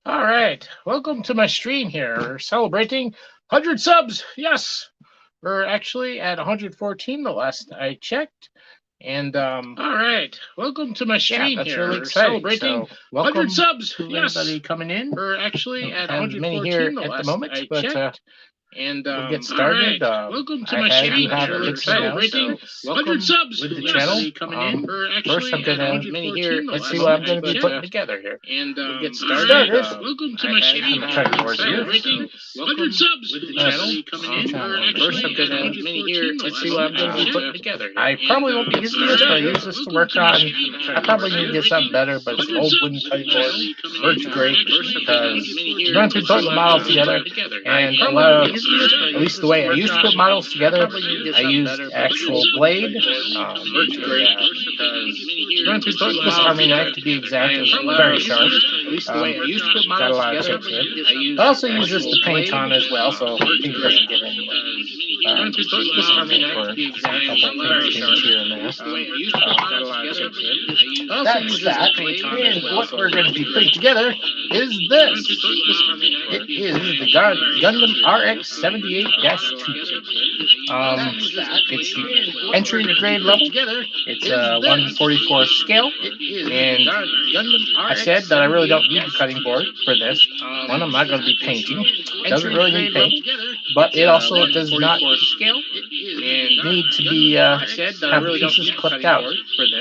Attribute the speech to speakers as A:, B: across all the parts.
A: All right, welcome to my stream here. We're celebrating 100 subs. Yes, we're actually at 114 the last I checked. And all right, welcome to my stream
B: that's
A: here.
B: really
A: We're
B: exciting.
A: celebrating
B: So, welcome
A: 100 subs.
B: to
A: Yes,
B: everybody coming in.
A: we're actually at
B: Have
A: 114
B: many here
A: the
B: at the
A: last
B: moment,
A: I
B: but
A: checked. And
B: we'll get started.
A: All right. Welcome to
B: I
A: my
B: do
A: stream.
B: have
A: We're
B: bits now,
A: celebrating
B: so
A: 100 subs
B: with the
A: yes.
B: channel.
A: Coming in. We're
B: First, I'm
A: actually
B: gonna
A: at many here.
B: let's see what I'm going to be putting together here.
A: And
B: We'll get
A: started.
B: started.
A: Welcome to my stream.
B: I'm trying to work here.
A: Celebrating 100 subs
B: with the
A: channel.
B: channel.
A: Coming in. We're
B: First, I'm
A: actually
B: going
A: at
B: to
A: many here.
B: let's see what I'm going to be putting
A: together.
B: I probably won't be using this, but I use this to work on. I probably need to get something better, but it's an old wooden cutting board. Works great because you don't have to put the models together, and a lot of, at least the way I used to put models together, I used actual blade. Works great because you don't have to put this Army knife, to be exact, is very sharp. At least the way I used to put models together, got a lot of tips here. I also use this to paint on as well, so paint doesn't get any. This Army knife, to be exact, is very sharp. Here and there. That's that. And what we're going to be putting together is this. It is the Gundam RX-78-2. It's the entry grade level. It's a 144 scale. And I said that I really don't need the cutting board for this. One, I'm not going to be painting. It doesn't really need paint. But it also does not need to be have pieces clipped out.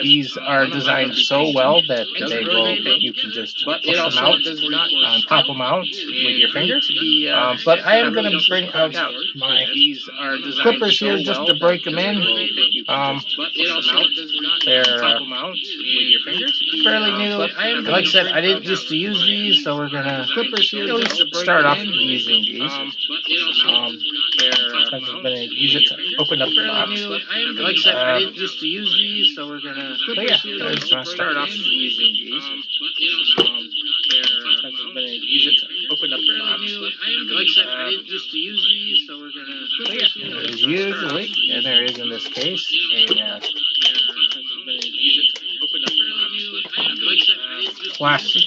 B: These are designed so well that they will, you can just push them out and pop them out with your fingers. But I am going to bring out my clippers here just to break them in. They're fairly new. Like I said, I didn't used to use these, so we're going to start off using these. I'm just going to use it to open up the box. Like I said, I didn't used to use these, so we're going to, but yeah, I'm just going to start off using these. I'm just going to use it to open up the box. Like I said, I didn't used to use these, so we're going to, but yeah, there's usually, and there is in this case, a plastic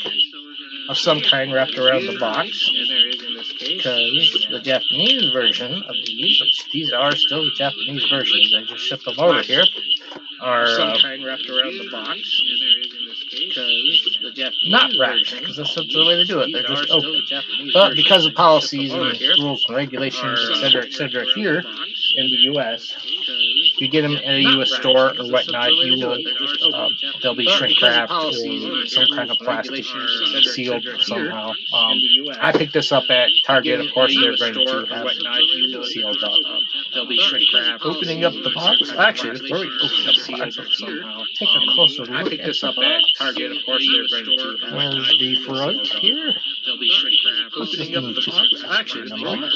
B: of some kind wrapped around the box, because the Japanese version of these are still the Japanese versions, I just shipped them over here, are some kind wrapped around the box, not wrapped, because that's the way to do it, they're just open. But because of policies and rules and regulations, etc., here in the U.S., if you get them at a U.S. store or whatnot, you will, they'll be shrink wrapped or some kind of plastic sealed somehow. I picked this up at Target. Of course, they're going to have sealed up. They'll be shrink wrapped. Opening up the box. Actually, before we open up the box, take a closer look. I picked this up at Target. Of course, they're going to have. Where's the front here? They'll be shrink wrapped. Opening up the box. Actually, in a moment.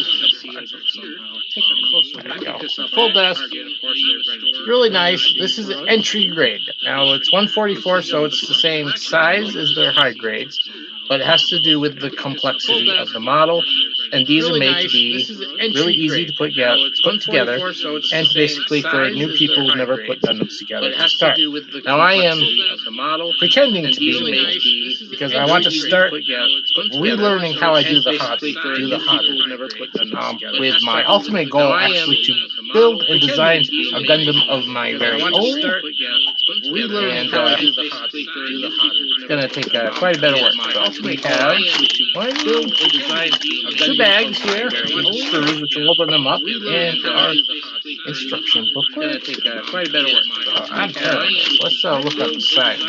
B: Take a closer look. Full desk. Really nice. This is entry grade. Now it's 144, so it's the same size as their high grades, but it has to do with the complexity of the model. And these are made to be really easy to put together, and basically for new people who never put Gundams together to start. Now I am pretending to be new because I want to start relearning how I do the hobby. With my ultimate goal actually to build and design a Gundam of my very own. And it's going to take quite a bit of work. So we have two bags here with screws, which will open them up, and our instruction booklet. It's going to take quite a bit of work. I'm terrible. Let's look at the side.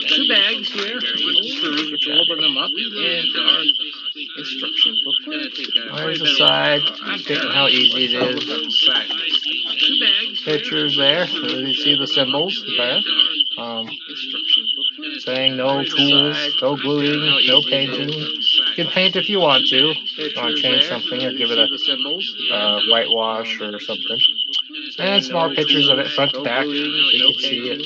B: Two bags here with screws, which will open them up, and our instruction booklet. There's the side. I'm thinking how easy it is. Pictures there. So you see the symbols there. Saying no tools, no gluing, no painting. You can paint if you want to. If you want to change something or give it a whitewash or something. And small pictures of it front to back, so you can see it.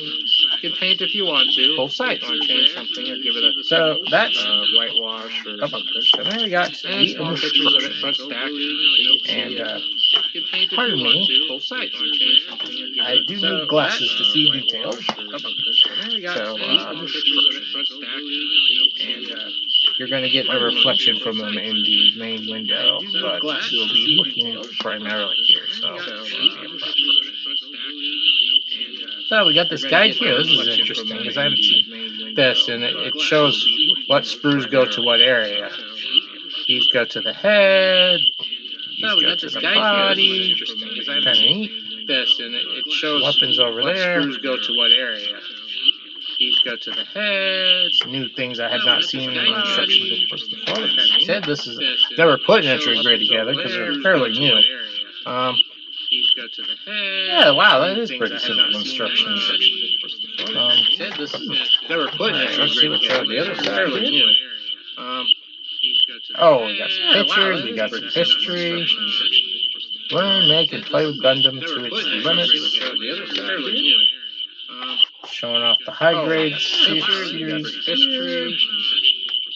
B: You can paint if you want to. Both sides. Change something or give it a so that's whitewash or something. So then we got the small pictures of it front to back. And pardon me. Both sides. I do need glasses to see details. So you're going to get a reflection from them in the main window, but you'll be looking primarily here. So we got this guide here. This is interesting because I haven't seen this, and it shows what sprues go to what area. These go to the head. These go to the body. Kind of neat. This, and it shows weapons over there. Sprues go to what area. These go to the head. New things I had not seen in the instructions before. Said this is never put an entry grid together because they're fairly new. These go to the head. Yeah, wow, that is pretty simple instructions. Said this is never put an entry grid together. The other side fairly new. Oh, we got some pictures. We got some history. Learn, make, and play with Gundam to its limits. Showing off the high grade series history.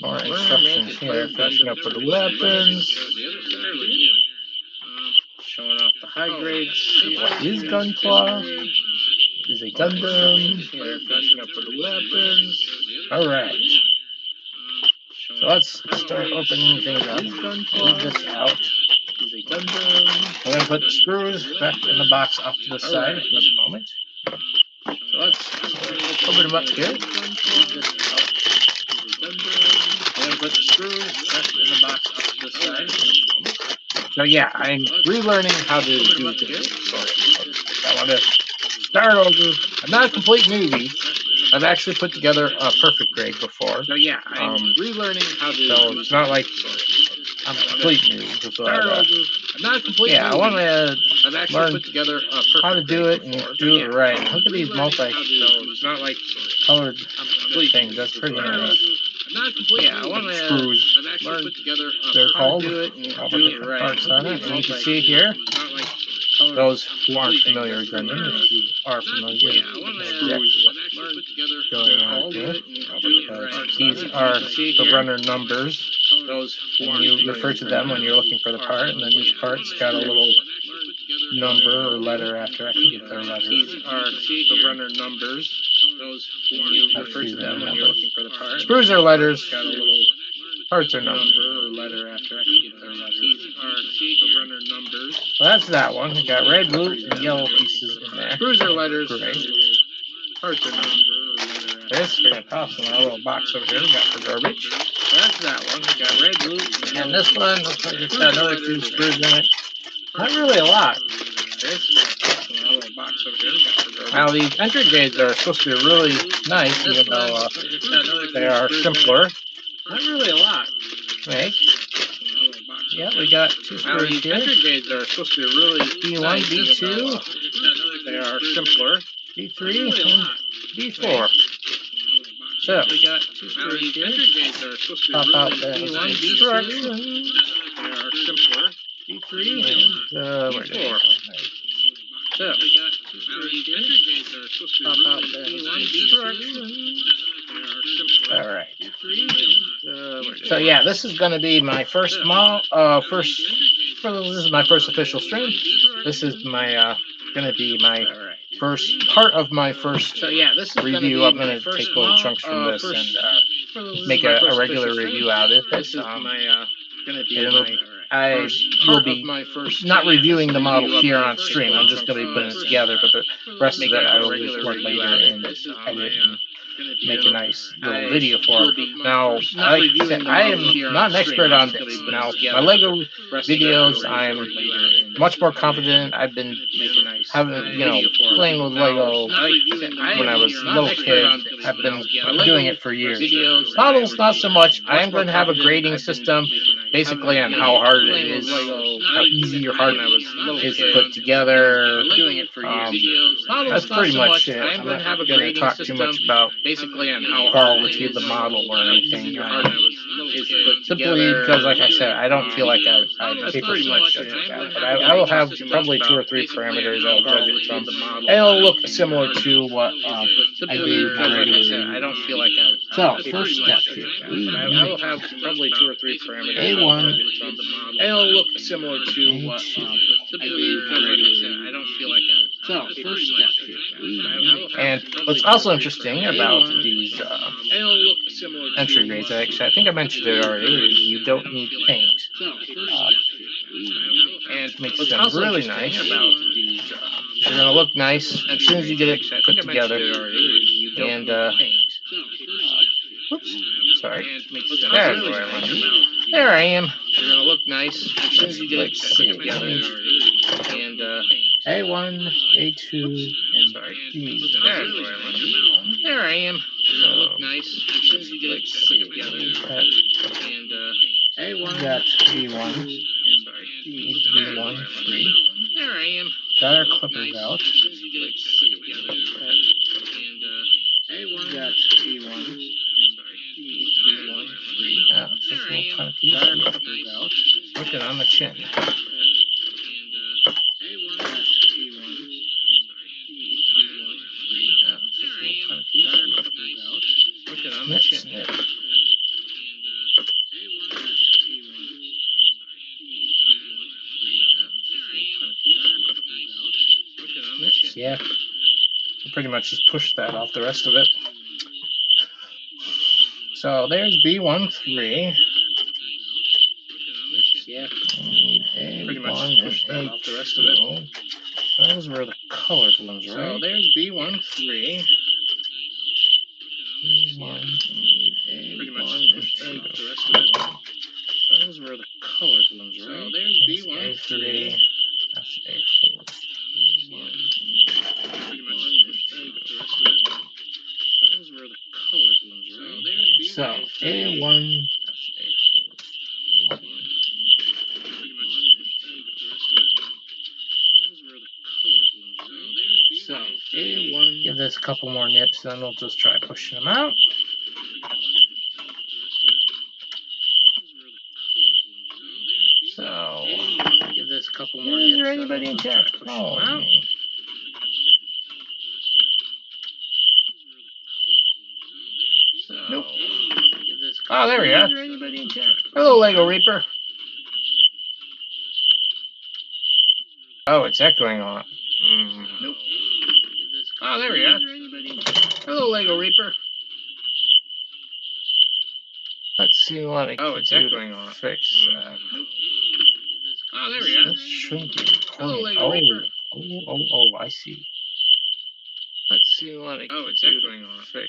B: More instructions here. Finishing up with the weapons. Showing off the high grade. What is Gunpla? Is a Gundam. Finishing up with the weapons. Alright. So let's start opening things up. Leave this out. I'm going to put the screws back in the box off to the side for the moment. So let's open them up here. I'm going to put the screws back in the box off to the side for the moment. So yeah, I'm relearning how to do this. I want to start over. I'm not a complete newbie. I've actually put together a perfect grade before. So yeah, I'm relearning how to. So it's not like I'm a complete noob. I'm not a complete. Yeah, I want to learn put together a how to do it and do it right. Look at these multi. So it's not like colored things. That's pretty nice. Yeah, I want to screws. Learn put together. They're called. Do it and do it right. Parts on it, and you can see here. Those who aren't familiar with Gundam, if you are familiar, exactly what's going on here. These are the runner numbers. And you refer to them when you're looking for the part, and then each part's got a little number or letter after. I can get their letters. These are the runner numbers. And you refer to them when you're looking for the part. Screws are letters. Got a little parts are numbers. Number or letter after. I can get their letters. These are the runner numbers. So that's that one. We got red, blue, and yellow pieces in there. Screws are letters. Great. Parts are numbers. This we're gonna toss in our little box over here. We got for garbage. So that's that one. We got red, blue, and this one looks like it's got another 2 screws in it. Not really a lot. This in our little box over here. We got for garbage. Now these entry grades are supposed to be really nice, even though they are simpler. Not really a lot. Make. Yeah, we got 2 screws here. Entry grades are supposed to be really B1, B2. They are simpler. B3 and B4. So we got 2 screws here. Pop out the instructions. They are simpler. B3 and B4. So we got 2 screws here. Pop out the instructions. All right. So yeah, this is going to be my first this is my first official stream. This is my going to be my first part of my first review. I'm going to take little chunks from this and make a regular review out of it. I will be not reviewing the model here on stream. I'm just going to be putting it together, but the rest of it I will record later and edit and make a nice little video for it. Now, like I said, I am not an expert on this. Now, my Lego videos, I'm much more confident. I've been playing with Lego when I was a little kid. I've been doing it for years. Models, not so much. I am going to have a grading system basically on how hard it is, how easy or hard it is to put together. That's pretty much it. I'm not going to talk too much about basically on how quality of the model or anything. Simply because, like I said, I don't feel like I'm capable of judging that. But I will have probably 2 or 3 parameters I'll judge it from. And it'll look similar to what I do regularly. I don't feel like so, first step here. I will have probably 2 or 3 parameters. A1. And it'll look similar to what I do regularly. I don't feel like So, first step here. And what's also interesting about these entry grades, actually, I think I mentioned it already, is you don't need paint. And it makes them really nice. They're going to look nice as soon as you get it put together. And, whoops, sorry. There's where I am. There I am. They're going to look nice as soon as you get it put together. And, A1, A2, and B. There I am. They're going to look nice as soon as you get it put together. And, A1, got B1. B1, 3. There I am. Got our clippers out. A1, got B1. B1, 3. Yeah, it's just a little tiny piece. Got our clippers out. Looking on the chin. A1, got B1. B1, 3. Yeah, it's just a little tiny piece. Got our clippers out. Looking on the chin. Yeah, pretty much just push that off the rest of it. So there's B1, 3. Yeah, pretty much just push that off the rest of it. Those were the colored ones, right? So there's B1, 3. B1, pretty much just push that off the rest of it. Those were the colored ones, right? So there's B1, 3. That's A4. Those were the colored ones, right? So A1, that's A4. So A1, give this a couple more nips, then we'll just try pushing them out. So give this a couple more nips. Is there anybody in chat? Oh, nope. Oh, there we are. Hello, Lego Reaper. Oh, it's echoing on. Nope. Oh, there we are. Hello, Lego Reaper. Let's see what I can do to fix that. Oh, there we are. Let's shrink it. Hello, Lego Reaper. Oh, I see. Let's see what I can do to fix.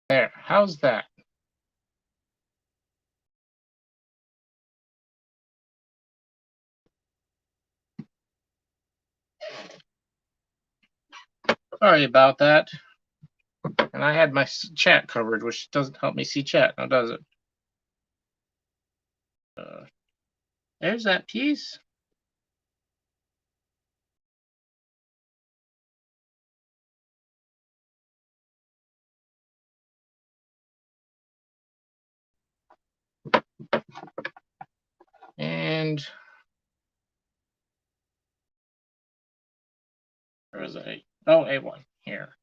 B: There, how's that? Sorry about that. And I had my chat covered, which doesn't help me see chat now, does it? There's that piece. And where is A? Oh, A1 here.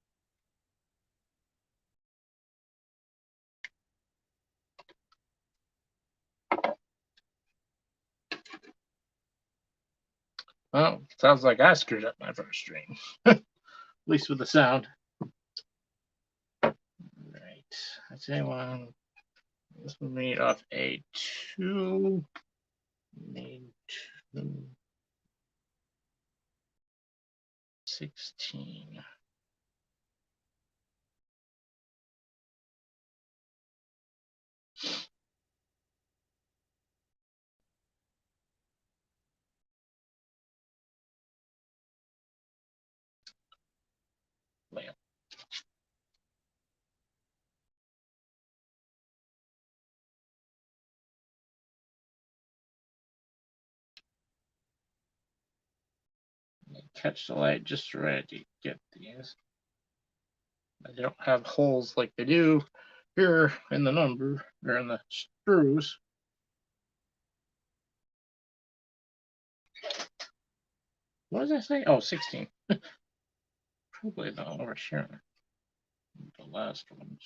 B: Well, sounds like I screwed up my first stream, at least with the sound. Right, that's A1. This will meet off A2. Need 2. 16. Lamp. Catch the light just right to get these. They don't have holes like they do here in the number or in the screws. What does that say? Oh, 16. Probably the over here. The last ones.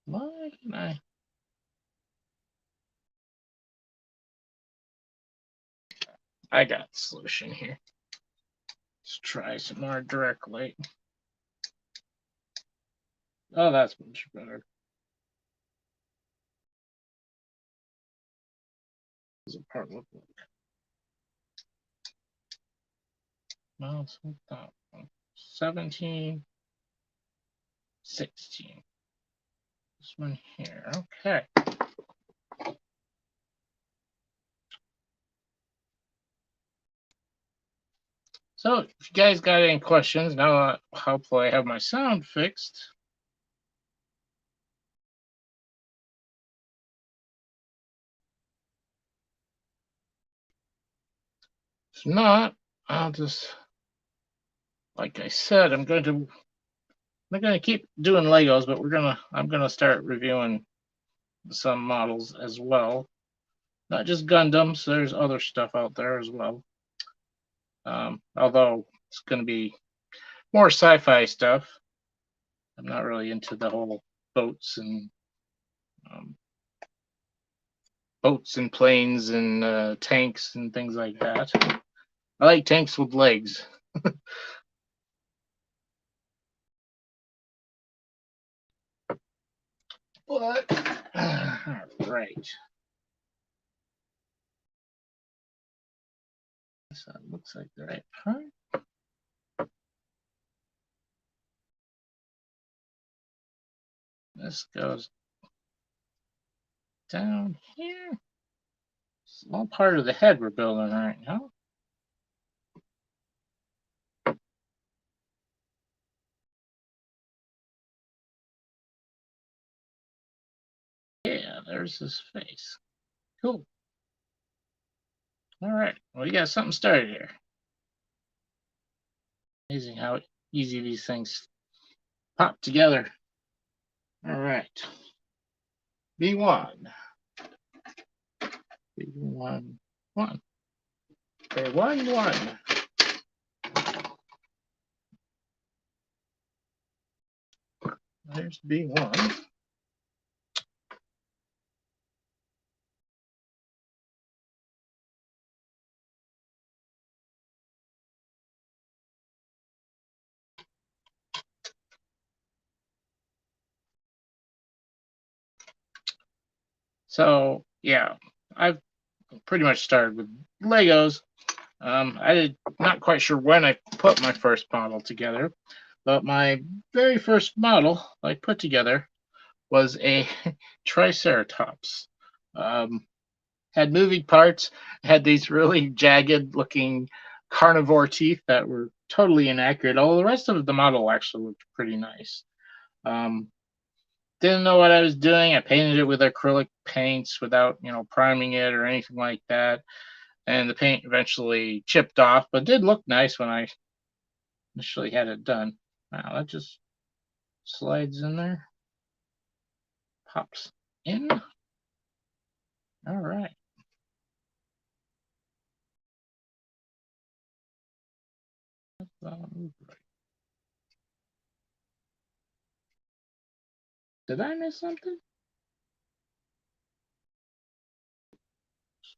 B: Why can I got the solution here. Let's try some more direct light. Oh, that's much better. What does a part look like? No, it's not that one. 17, 16. This one here. Okay. So, if you guys got any questions, now hopefully I have my sound fixed. If not, I'll just, like I said, I'm not gonna keep doing Legos, but I'm gonna start reviewing some models as well. Not just Gundams, there's other stuff out there as well. Although it's gonna be more sci-fi stuff. I'm not really into the whole boats and planes and tanks and things like that. I like tanks with legs. But all right. So it looks like the right part. This goes down here. It's all part of the head we're building right now. Yeah, there's his face. Cool. All right, well, you got something started here. Amazing how easy these things pop together. All right. B1. B1, 1. Okay, 1, 1. There's B1. So yeah, I've pretty much started with Legos. I did not quite sure when I put my first model together, but my very first model I put together was a Triceratops. Had moving parts, had these really jagged looking carnivore teeth that were totally inaccurate, although the rest of the model actually looked pretty nice. Didn't know what I was doing. I painted it with acrylic paints without, priming it or anything like that. And the paint eventually chipped off, but did look nice when I initially had it done. Wow, that just slides in there. Pops in. All right. Did I miss something?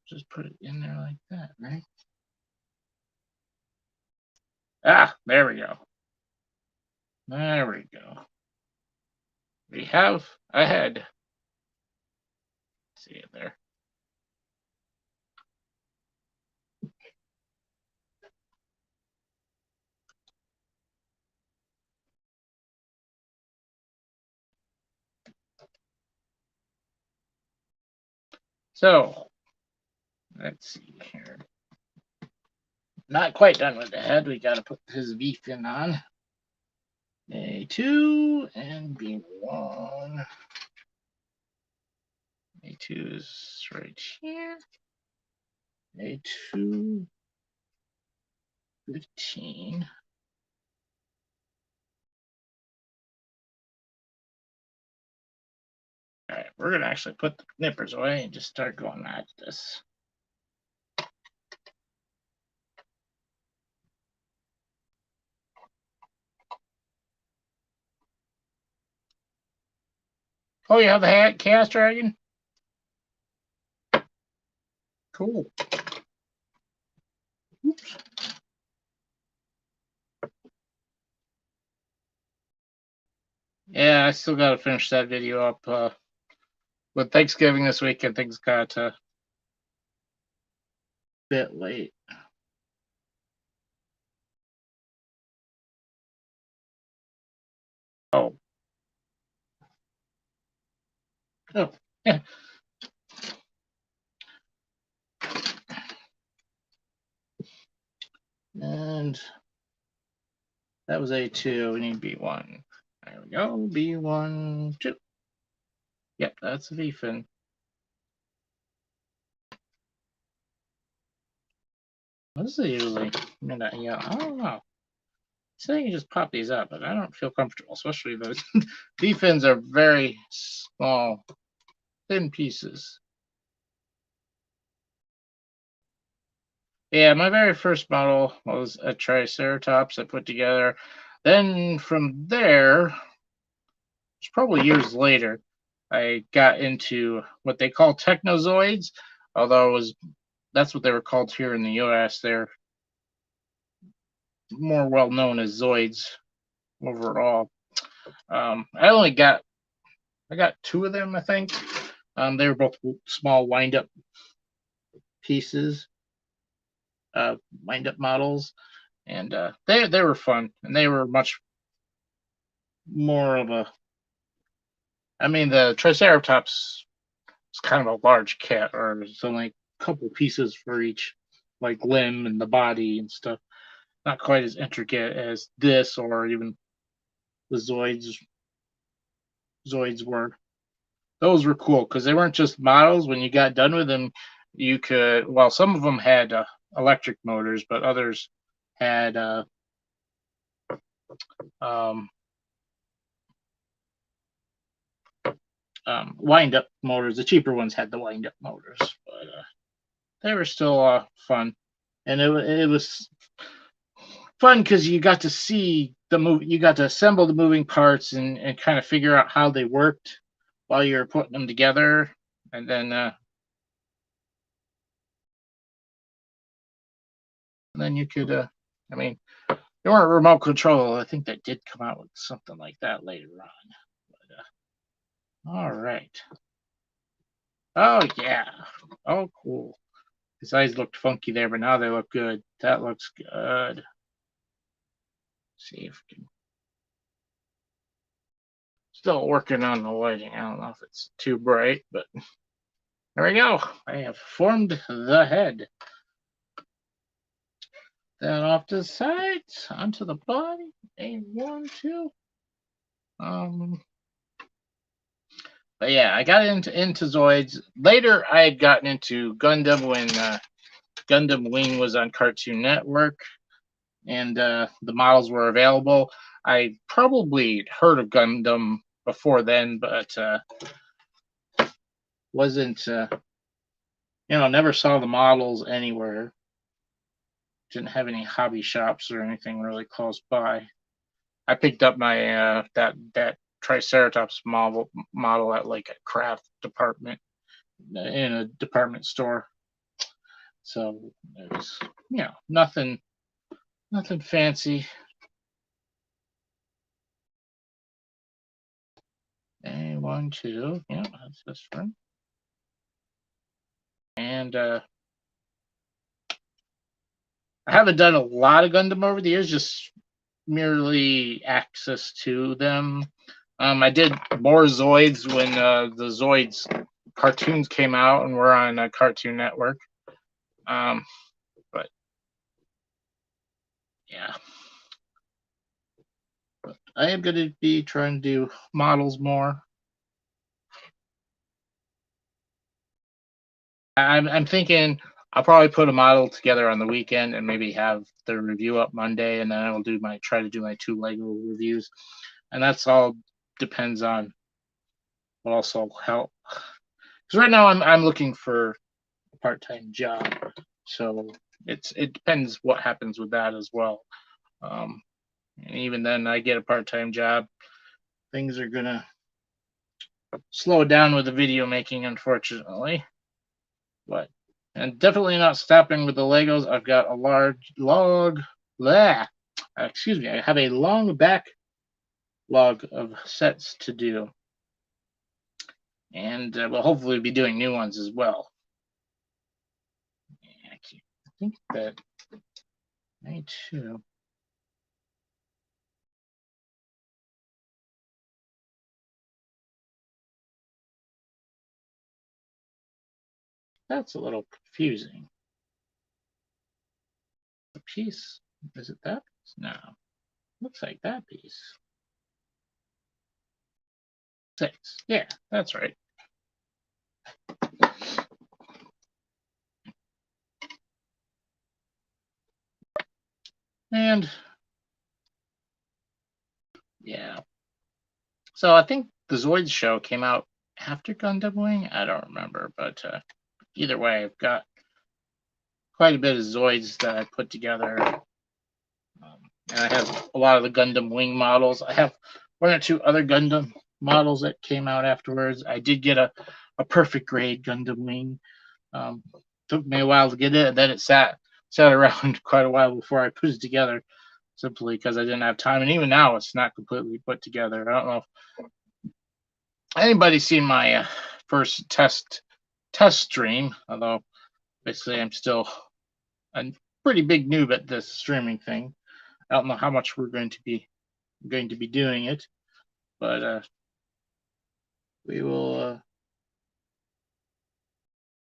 B: Just put it in there like that, right? Ah, there we go. There we go. We have a head. See it there. So, let's see here. Not quite done with the head. We got to put his V fin on. A2 and B1. A2 is right here. A2, 15. All right, we're going to actually put the nippers away and just start going at this. Oh, you have the Chaos Dragon? Cool. Oops. Yeah, I still got to finish that video up. With Thanksgiving this weekend, things got a bit late. Oh. Oh, yeah. And that was A2. We need B1. There we go. B1, 2. Yep, that's a V-fin. What is it usually? Yeah, I don't know. So you can just pop these up, but I don't feel comfortable, especially those V-fins are very small, thin pieces. Yeah, my very first model was a Triceratops I put together. Then from there, it's probably years later, I got into what they call technozoids, although that's what they were called here in the US. They're more well known as Zoids overall. I got 2 of them, I think. They were both small wind-up pieces, wind-up models, and they were fun, and they were much more of a. I mean, the Triceratops is kind of a large cat, or it's only a couple pieces for each, like limb and the body and stuff. Not quite as intricate as this, or even the Zoids were. Those were cool because they weren't just models. When you got done with them, you could. Well, some of them had electric motors, but others had um, wind-up motors. The cheaper ones had the wind-up motors, but they were still fun, and it was fun because you got to see the move. You got to assemble the moving parts and kind of figure out how they worked while you're putting them together, and then you could. I mean, they weren't remote control. I think that did come out with something like that later on. But, all right. Oh yeah. Oh cool. His eyes looked funky there, but now they look good. That looks good. Let's see if we can. Still working on the lighting. I don't know if it's too bright, but there we go. I have formed the head. Then off to the sides, onto the body. And 1, 2. But yeah, I got into Zoids. Later, I had gotten into Gundam when Gundam Wing was on Cartoon Network, and the models were available. I probably heard of Gundam before then, but wasn't never saw the models anywhere. Didn't have any hobby shops or anything really close by. I picked up my that Triceratops model at like a craft department in a department store. So it was nothing fancy. And 1, 2, yeah, that's this one. And I haven't done a lot of Gundam over the years, just merely access to them. I did more Zoids when the Zoids cartoons came out and were on Cartoon Network. But yeah, but I am going to be trying to do models more. I'm thinking I'll probably put a model together on the weekend and maybe have the review up Monday, and then I will try to do my 2 Lego reviews, and that's all depends on what also help. Because right now I'm looking for a part-time job, so it depends what happens with that as well. And even then, I get a part-time job, things are gonna slowed down with the video making, unfortunately. And definitely not stopping with the Legos. I've got a large log. Excuse me. I have a long backlog of sets to do, and we'll hopefully be doing new ones as well. I think that me too. That's a little confusing. The piece, is it that piece? No, looks like that piece. 6. Yeah, that's right. And yeah. So I think the Zoids show came out after Gundam Wing. I don't remember, but either way, I've got quite a bit of Zoids that I put together. And I have a lot of the Gundam Wing models. I have 1 or 2 other Gundam models that came out afterwards. I did get a perfect grade Gundam Wing. Took me a while to get it, and then it sat around quite a while before I put it together, simply because I didn't have time. And even now, it's not completely put together. I don't know if anybody's seen my first test stream, although basically I'm still a pretty big noob at this streaming thing. I don't know how much we're going to be doing it, but we will.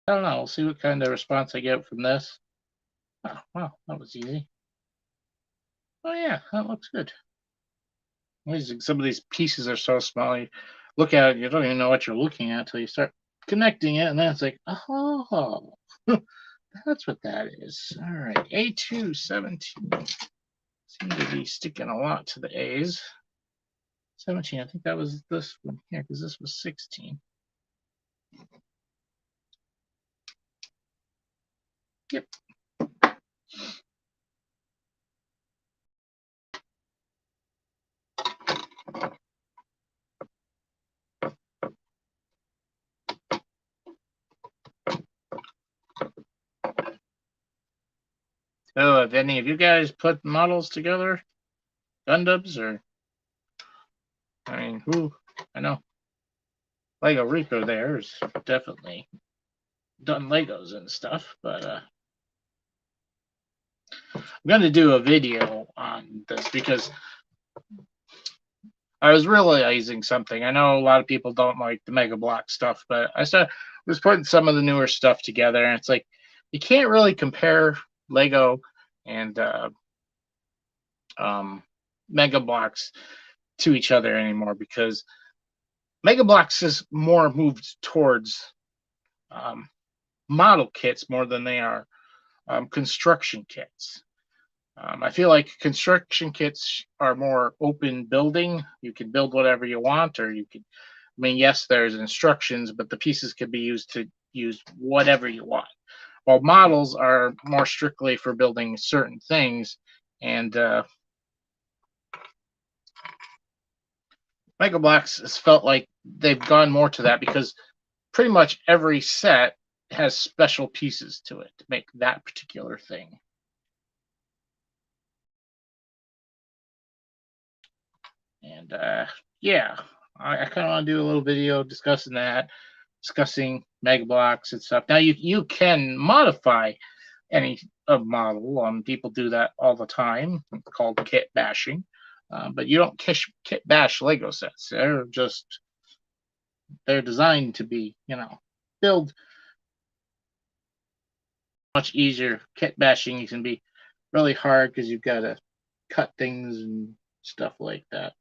B: I don't know. We'll see what kind of response I get from this. Oh, wow, that was easy. Oh yeah, that looks good. Some of these pieces are so small. You look at it, you don't even know what you're looking at until you start connecting it, and then it's like, oh, that's what that is. All right, A217. Seem to be sticking a lot to the A's. 17, I think that was this one here, because this was 16. Yep. So, have any of you guys put models together? Gundams, or I mean, I know Lego Rico there is definitely done Legos and stuff, but I'm going to do a video on this because I was realizing something. I know a lot of people don't like the Mega Block stuff, but I was putting some of the newer stuff together, and it's like you can't really compare Lego and Mega Bloks to each other anymore, because Mega Bloks is more moved towards model kits more than they are construction kits. I feel like construction kits are more open building. You can build whatever you want, or you can. I mean, yes, there's instructions, but the pieces can be used to use whatever you want. While models are more strictly for building certain things, and Mega Bloks has felt like they've gone more to that, because pretty much every set has special pieces to it to make that particular thing. And yeah, I kind of want to do a little video discussing Mega Bloks and stuff. Now you can modify any model. People do that all the time. It's called kit bashing. But you don't kit bash Lego sets. They're designed to be, build much easier. Kit bashing, you can be really hard because you've got to cut things and stuff like that.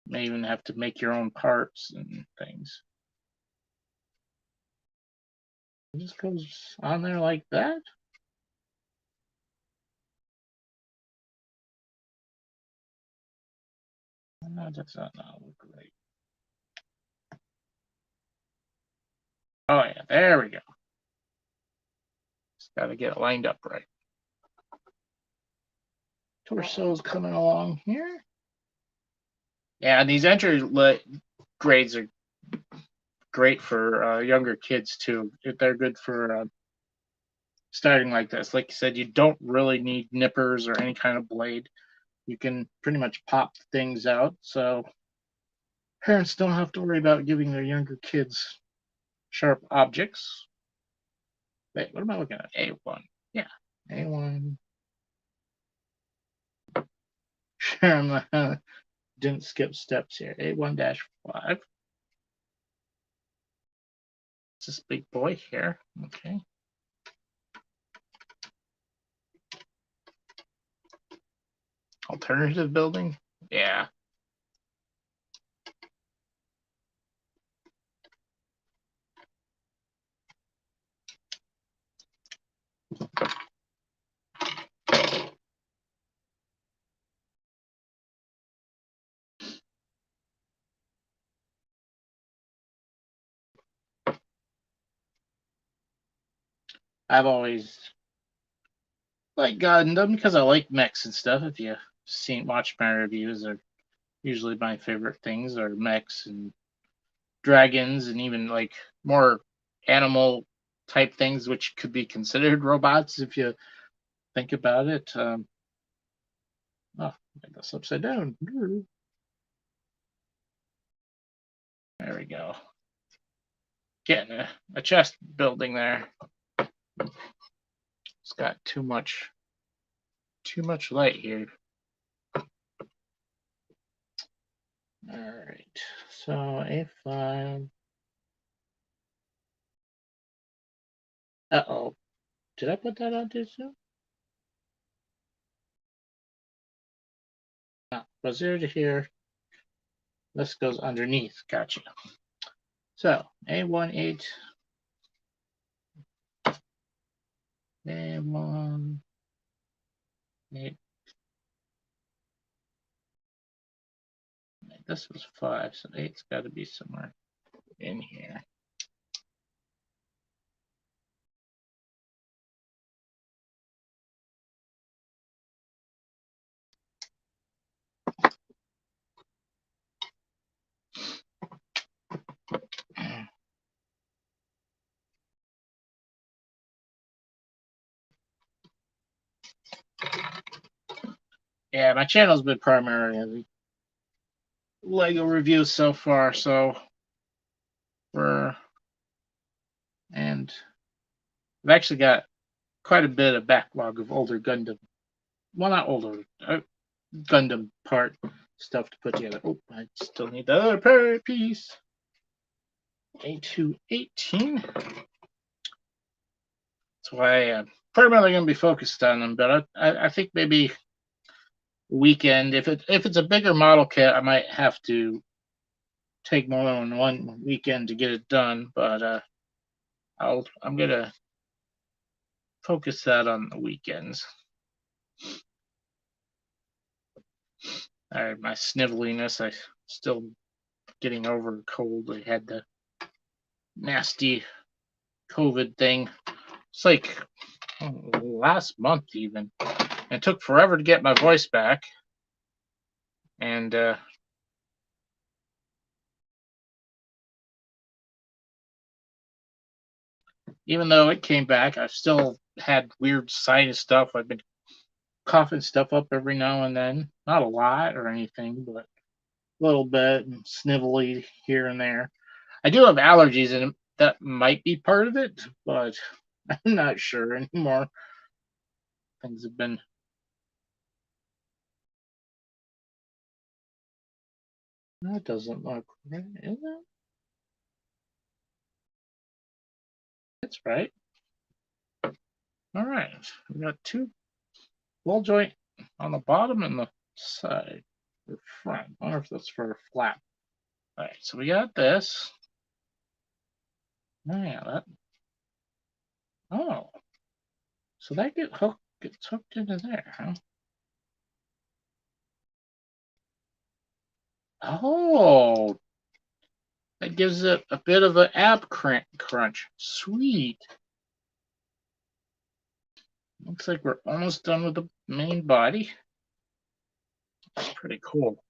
B: You may even have to make your own parts and things. It just goes on there like that. No, that's not look right. Oh yeah, there we go. Just gotta get it lined up right. Torso's coming along here. Yeah, and these entry grades are great for younger kids too. They're good for starting like this. Like you said, you don't really need nippers or any kind of blade. You can pretty much pop things out, so parents don't have to worry about giving their younger kids sharp objects. Wait, what am I looking at? A1. Yeah, A1. Sure, didn't skip steps here. A1-5. It's this big boy here. Okay. Alternative building? Yeah. I've always liked Gundam because I like mechs and stuff. If you watch my reviews, they're usually my favorite things are mechs and dragons and even like more animal type things, which could be considered robots if you think about it. Oh, I guess upside down. There we go. Getting a chest building there. It's got too much light here. All right, so A5. Uh-oh. Did I put that on too soon? No, goes here to here. This goes underneath. Gotcha. So A18. A1. 8. This was 5, so 8's got to be somewhere in here. Yeah, my channel's been primarily Lego reviews so far, so and I've actually got quite a bit of backlog of older Gundam. Well, not older, Gundam part stuff to put together. Oh, I still need the other piece. A218. That's why I'm primarily going to be focused on them, but I think maybe weekend, if it's a bigger model kit, I might have to take more than one weekend to get it done, but I'm gonna focus that on the weekends. All right, my sniveliness, I still getting over a cold. I had the nasty COVID thing. It's like last month even. It took forever to get my voice back, and even though it came back, I've still had weird sinus stuff. I've been coughing stuff up every now and then. Not a lot or anything, but a little bit, and snivelly here and there. I do have allergies, and that might be part of it, but I'm not sure anymore. Things have been. That doesn't look right, is it? That's right. All right, we got two ball joint on the bottom and the side, or front. I wonder if that's for a flap. All right, so we got this. Oh, yeah, that. Oh, so that gets hooked into there, huh? Oh, that gives it a bit of an ab crunch. Sweet. Looks like we're almost done with the main body. That's pretty cool.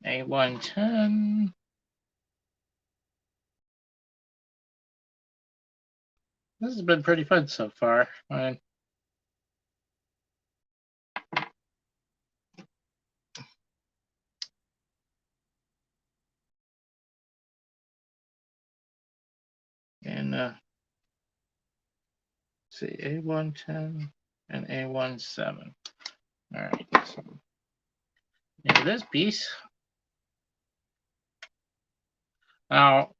B: A110. This has been pretty fun so far. And see, A110 and A17. All right. So into this piece. Now,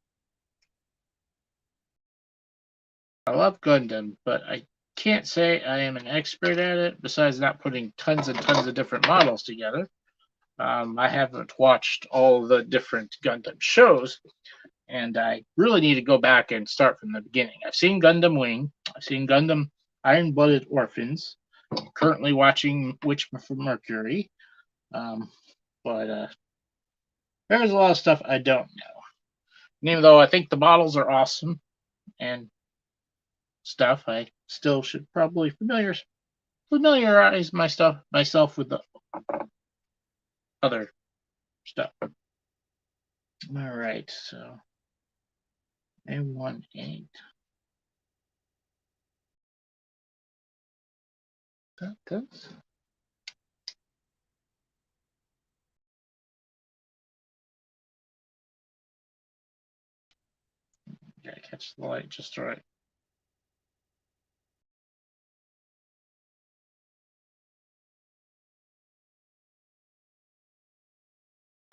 B: I love Gundam, but I can't say I am an expert at it, besides not putting tons and tons of different models together. I haven't watched all the different Gundam shows, and I really need to go back and start from the beginning. I've seen Gundam Wing, I've seen Gundam Iron Blooded Orphans, currently watching Witch from Mercury, but there's a lot of stuff I don't know. And even though I think the models are awesome and stuff, I still should probably familiarize myself with the other stuff. All right, so A18. That's gotta catch the light just right.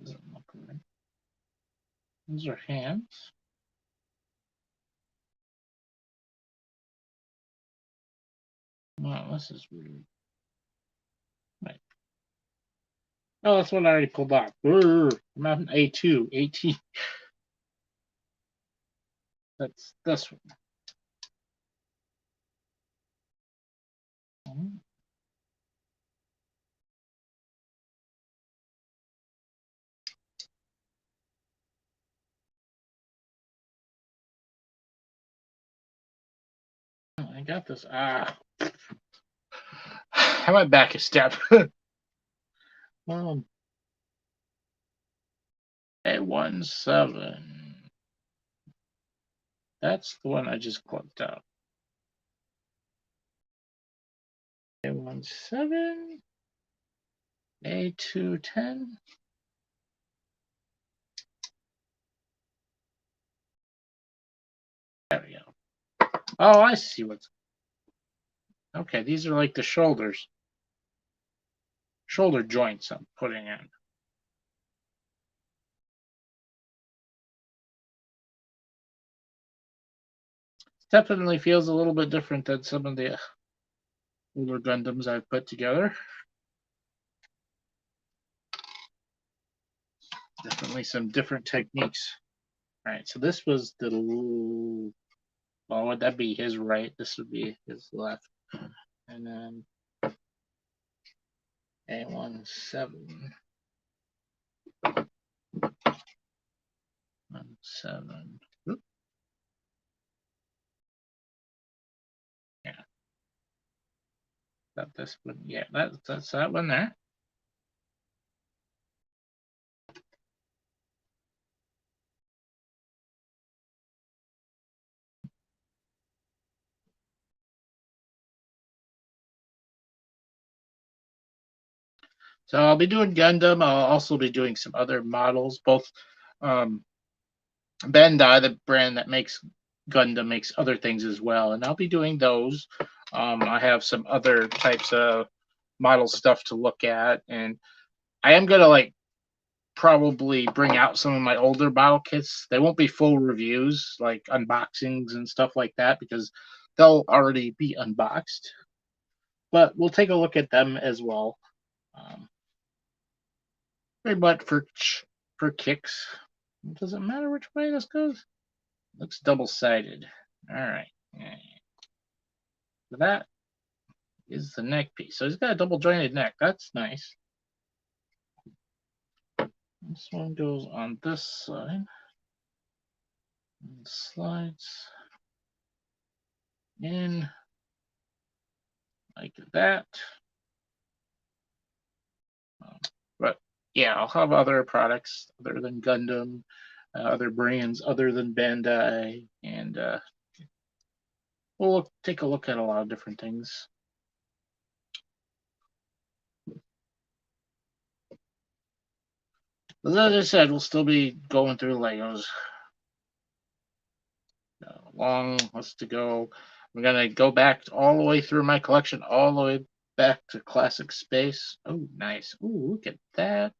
B: Doesn't look right. Those are hands. Wow, this is weird. Right. Oh, that's what I already pulled off. I'm on A2, 18. That's this one. I got this. I went back a step. A17. That's the one I just clicked out. A17. A210. There we go. Oh, I see what's. Okay, these are like the shoulders. Shoulder joints I'm putting in. Definitely feels a little bit different than some of the older Gundams I've put together. Definitely some different techniques. All right, so this was the. Well, would that be his right? This would be his left. And then A17. 17. Oop. Yeah. Got this one. Yeah, that's that one there. So I'll be doing Gundam. I'll also be doing some other models. Both Bandai, the brand that makes Gundam, makes other things as well, and I'll be doing those. I have some other types of model stuff to look at, and I am gonna like probably bring out some of my older model kits. They won't be full reviews, like unboxings and stuff like that, because they'll already be unboxed. But we'll take a look at them as well. Very much for kicks. Does it matter which way this goes? Looks double-sided. All right. So that is the neck piece. So he's got a double jointed neck. That's nice. This one goes on this side. And slides in like that. But yeah, I'll have other products other than Gundam, other brands other than Bandai, and we'll take a look at a lot of different things. As I said, we'll still be going through Legos. Long list to go. We're gonna go back all the way through my collection, all the way back to Classic Space. Oh, nice. Oh, look at that.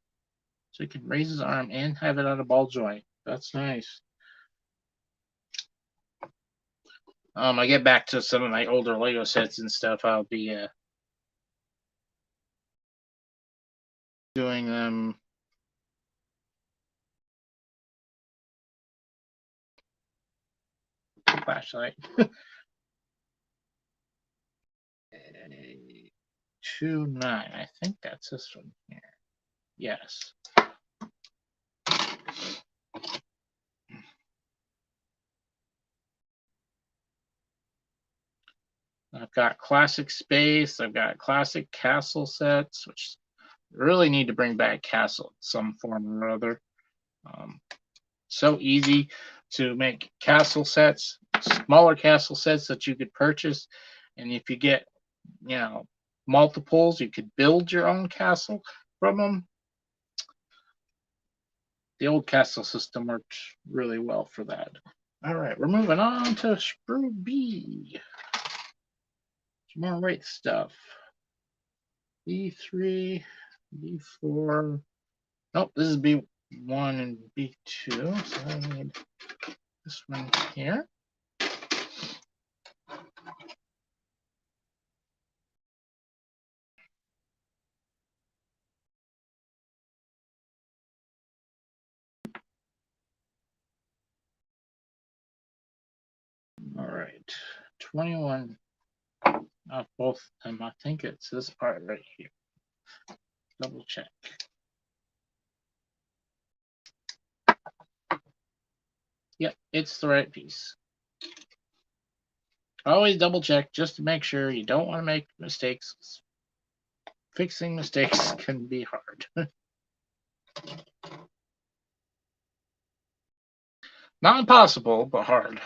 B: So he can raise his arm and have it on a ball joint. That's nice. I get back to some of my older Lego sets and stuff. I'll be doing them. Flashlight. 2-9. I think that's this one here. Yes. I've got Classic Space. I've got Classic Castle sets, which really need to bring back Castle in some form or other. So easy to make castle sets, smaller castle sets that you could purchase, and if you get, multiples, you could build your own castle from them. The old castle system worked really well for that. All right, we're moving on to Sprue B. Some more Wraith stuff. B3, B4. Nope, this is B1 and B2, so I need this one here. All right, 21 of both of them. I think it's this part right here. Double check. Yep, it's the right piece. Always double check just to make sure. You don't want to make mistakes. Fixing mistakes can be hard. Not impossible, but hard.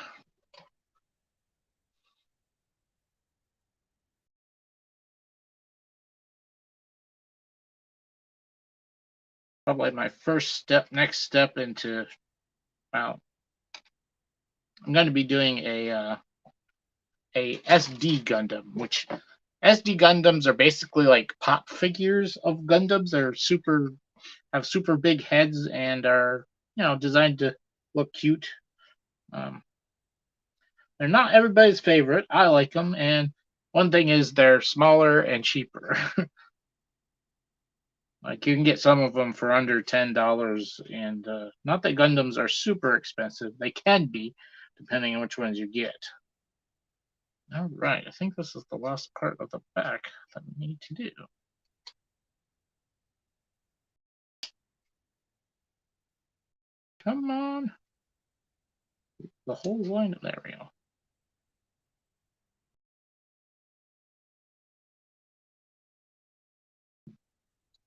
B: Probably my next step into, well, I'm going to be doing a SD Gundam, which SD Gundams are basically like pop figures of Gundams. They're have super big heads and are, designed to look cute. They're not everybody's favorite. I like them, and one thing is they're smaller and cheaper. Like you can get some of them for under $10, and not that Gundams are super expensive. They can be, depending on which ones you get. All right, I think this is the last part of the back that we need to do. Come on. The whole line. There we go.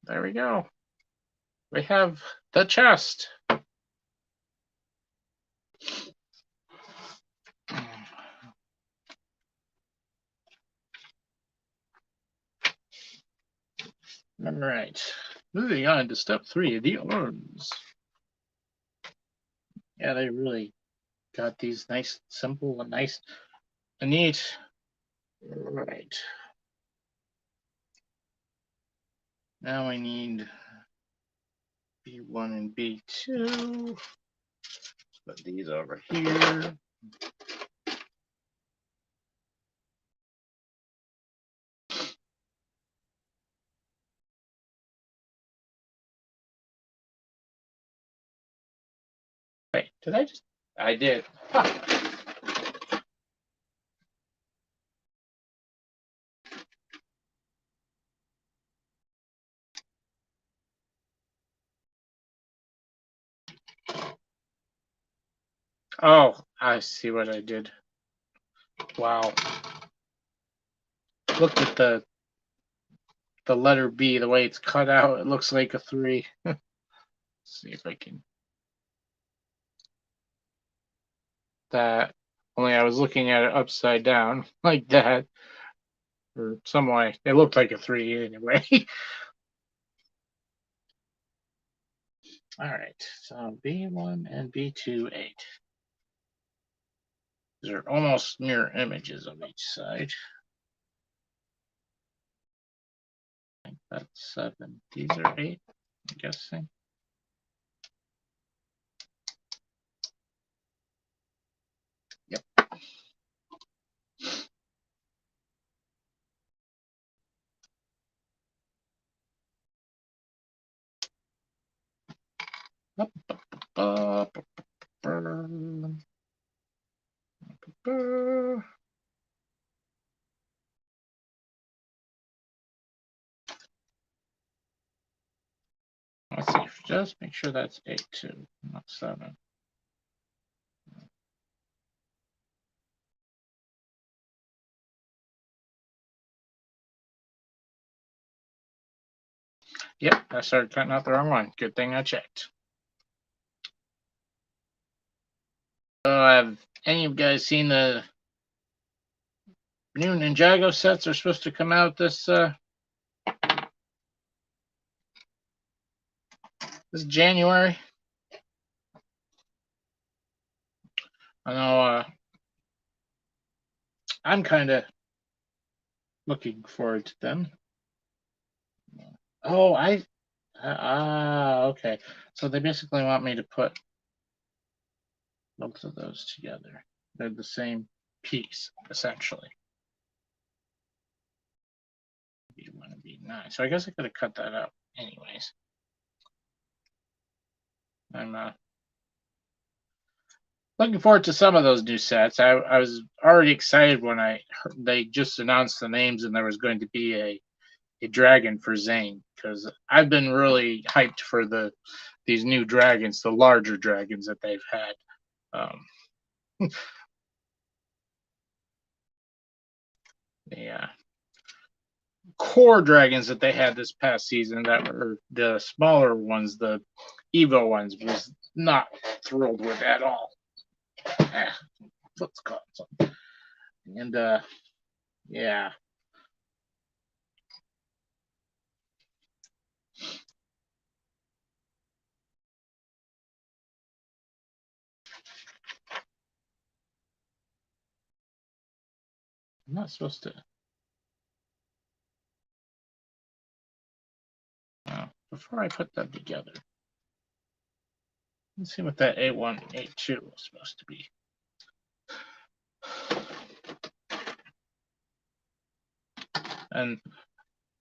B: There we go. We have the chest. All right. Moving on to step 3, the arms. Yeah, they really got these nice, simple, and nice and neat. All right. Now I need B1 and B2. Put these over here. Wait, did I just? I did. Huh. Oh, I see what I did. Wow. Looked at the the letter B, the way it's cut out, it looks like a 3. Let's see if I can. That. Only I was looking at it upside down, like that. Or some way. It looked like a 3 anyway. All right, so B1 and B2, 8. These are almost mirror images of each side. I think that's 7. These are 8, I'm guessing. Yep. Let's see, just make sure that's 8 too, not 7. Yep, I started cutting out the wrong one. Good thing I checked. Have any of you guys seen the new Ninjago sets are supposed to come out this January? I know I'm kind of looking forward to them. Oh, okay. So they basically want me to put both of those together. They're the same piece, essentially. B1 and B9. So I guess I could have cut that out anyways. I'm looking forward to some of those new sets. I was already excited when they just announced the names and there was going to be a dragon for Zane, because I've been really hyped for these new dragons, the larger dragons that they've had. The core dragons that they had this past season, that were the smaller ones, the Evo ones, was not thrilled with at all. Let's call it something. And yeah. I'm not supposed to. Before I put them together, let's see what that A1 and A2 was supposed to be. And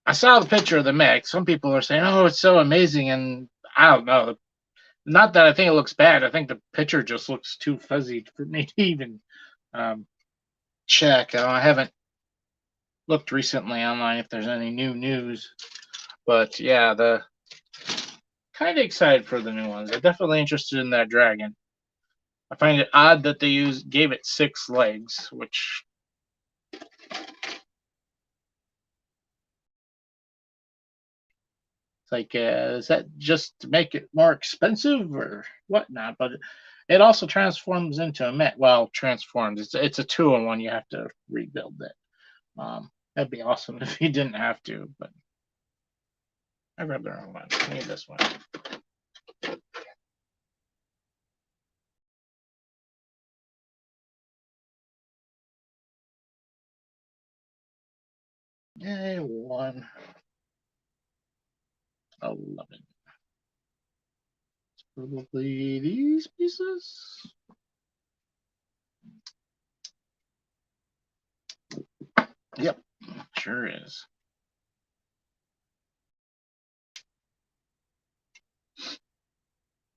B: I saw the picture of the mech. Some people are saying, "Oh, it's so amazing," and I don't know. Not that I think it looks bad. I think the picture just looks too fuzzy for me to even check. I haven't looked recently online if there's any new news, but yeah, the kind of excited for the new ones. I'm definitely interested in that dragon. I find it odd that they gave it 6 legs, which it's like, is that just to make it more expensive or whatnot? But it also transforms into a mech. Well, transforms. It's a 2-in-1. You have to rebuild it. That'd be awesome if you didn't have to, but I grabbed the wrong one. I need this one. A1 11. It's probably these pieces. Yep, sure is.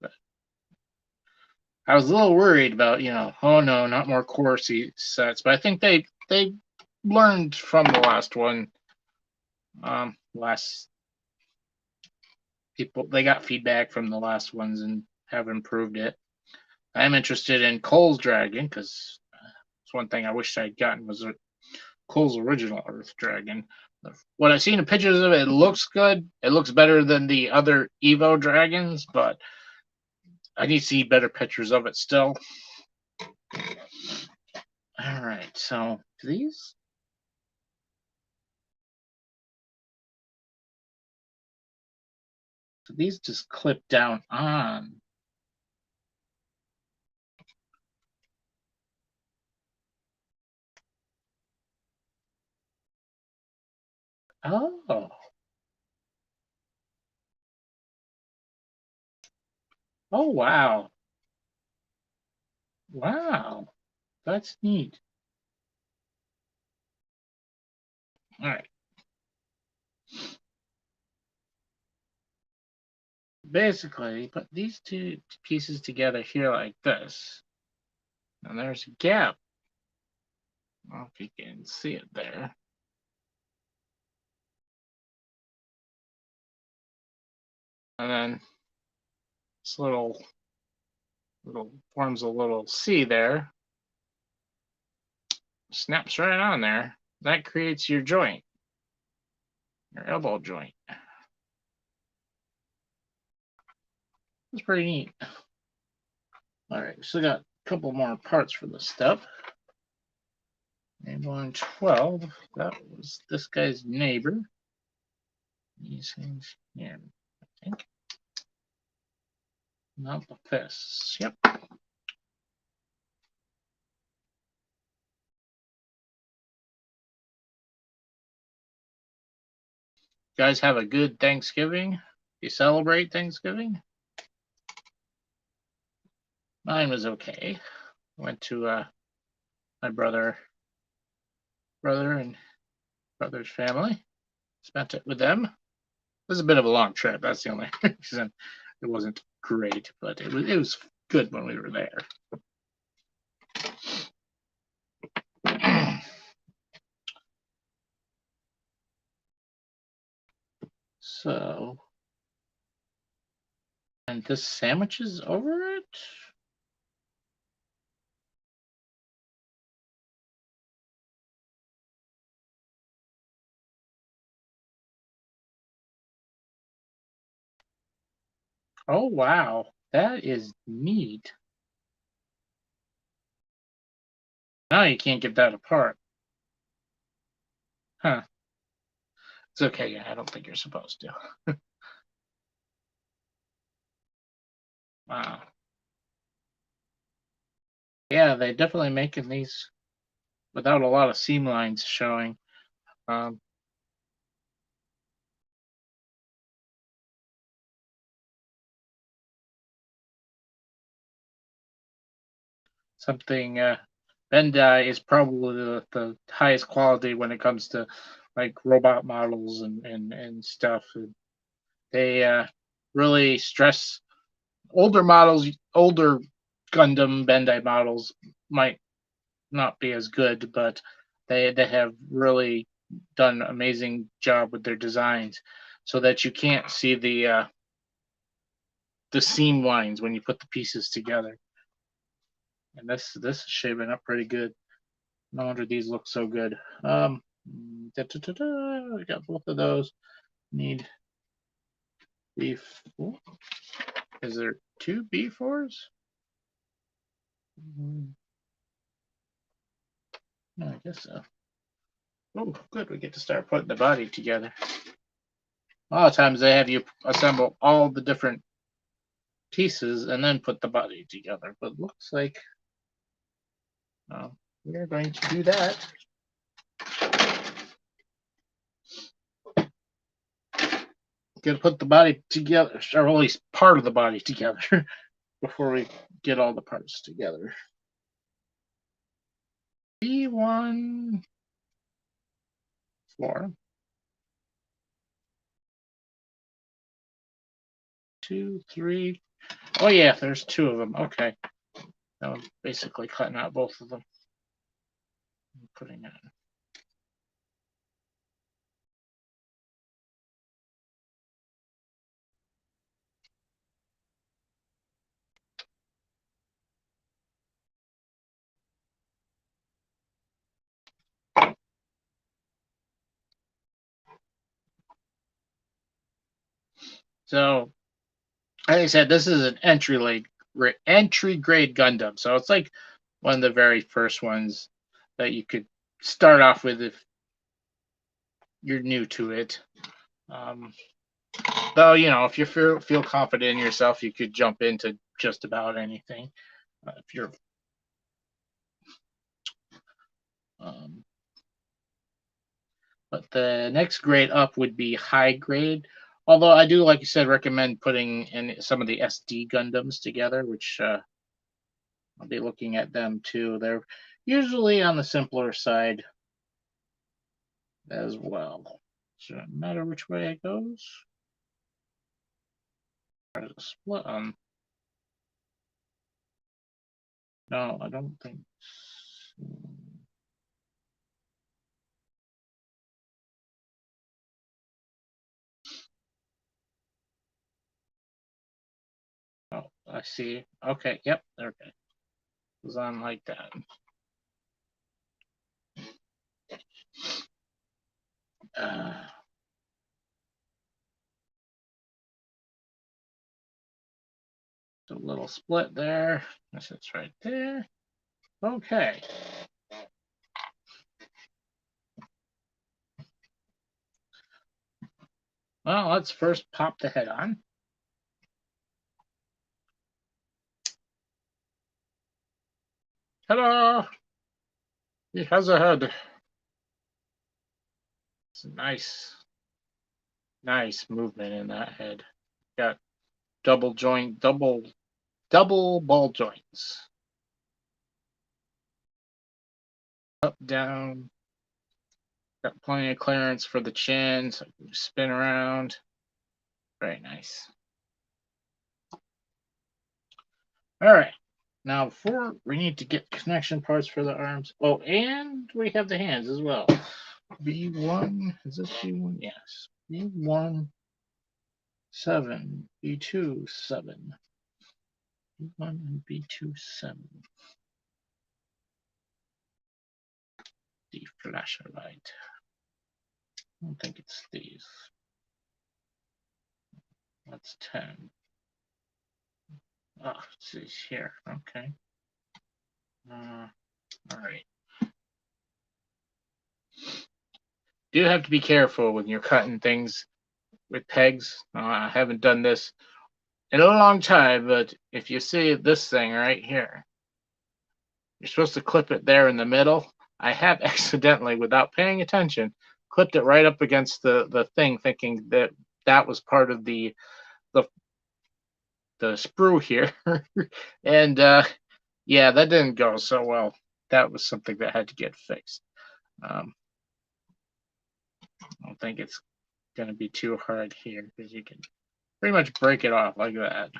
B: But I was a little worried about, oh no, not more core sets, but I think they learned from the last one. They got feedback from the last ones and have improved it. I'm interested in Cole's dragon, because it's one thing I wish I'd gotten was Cole's original Earth dragon. What I've seen in pictures of it, it looks good. It looks better than the other Evo dragons, but I need to see better pictures of it still. All right, so these. So these just clip down on. Oh. Oh, wow. Wow. That's neat. All right. Basically, put these two pieces together here like this. And there's a gap. I don't know if you can see it there. And then this little forms a little C there. Snaps right on there. That creates your joint, your elbow joint. That's pretty neat. All right, so got a couple more parts for this step. And 112, that was this guy's neighbor. These things here, I think. Not the fists. Yep. You guys have a good Thanksgiving? You celebrate Thanksgiving? Mine was okay. Went to my brother and brother's family. Spent it with them. It was a bit of a long trip. That's the only reason it wasn't great, but it was good when we were there. So, and this sandwich is over it. Oh wow, that is neat. Now you can't get that apart. Huh. It's okay, yeah, I don't think you're supposed to. Wow. Yeah, they definitely making these without a lot of seam lines showing. Um, something Bandai is probably the highest quality when it comes to like robot models and stuff. They really stress older models, older Gundam Bandai models might not be as good, but they have really done an amazing job with their designs, so that you can't see the seam lines when you put the pieces together. And this is shaping up pretty good. No wonder these look so good. We got both of those. Need beef. Is there two B4s? No, I guess so. Oh, good. We get to start putting the body together. A lot of times they have you assemble all the different pieces and then put the body together, but looks like we're going to do that. Gonna put the body together, or at least part of the body together, before we get all the parts together. B1 4 2 3. Oh yeah, there's two of them. Okay, I'm basically cutting out both of them and putting it in. So, like I said, this is an entry grade Gundam. So it's like one of the very first ones that you could start off with if you're new to it. Though, you know, if you feel confident in yourself, you could jump into just about anything. If you're but the next grade up would be high grade. Although I do, like you said, recommend putting in some of the SD Gundams together, which I'll be looking at them too. They're usually on the simpler side as well. So no matter which way it goes. There's a split on. No, I don't think so. Oh, I see. Okay, yep, okay. It was on like that. A little split there. This is right there. Okay. Well, let's first pop the head on. Hello. He has a head. It's a nice movement in that head. Got double ball joints. Up, down. Got plenty of clearance for the chin, so you spin around. Very nice. All right. Now, before we need to get connection parts for the arms. Oh, and we have the hands as well. B1, is this B1? Yes. B1, 7. B2, 7. B1 and B2, 7. The flasher light. I don't think it's these. That's 10. Oh, it's here. Okay. All right. Do have to be careful when you're cutting things with pegs. I haven't done this in a long time, but if you see this thing right here, you're supposed to clip it there in the middle. I have accidentally, without paying attention, clipped it right up against the thing, thinking that that was part of the sprue here. And yeah, that didn't go so well. That was something that had to get fixed. I don't think it's going to be too hard here because you can pretty much break it off like that.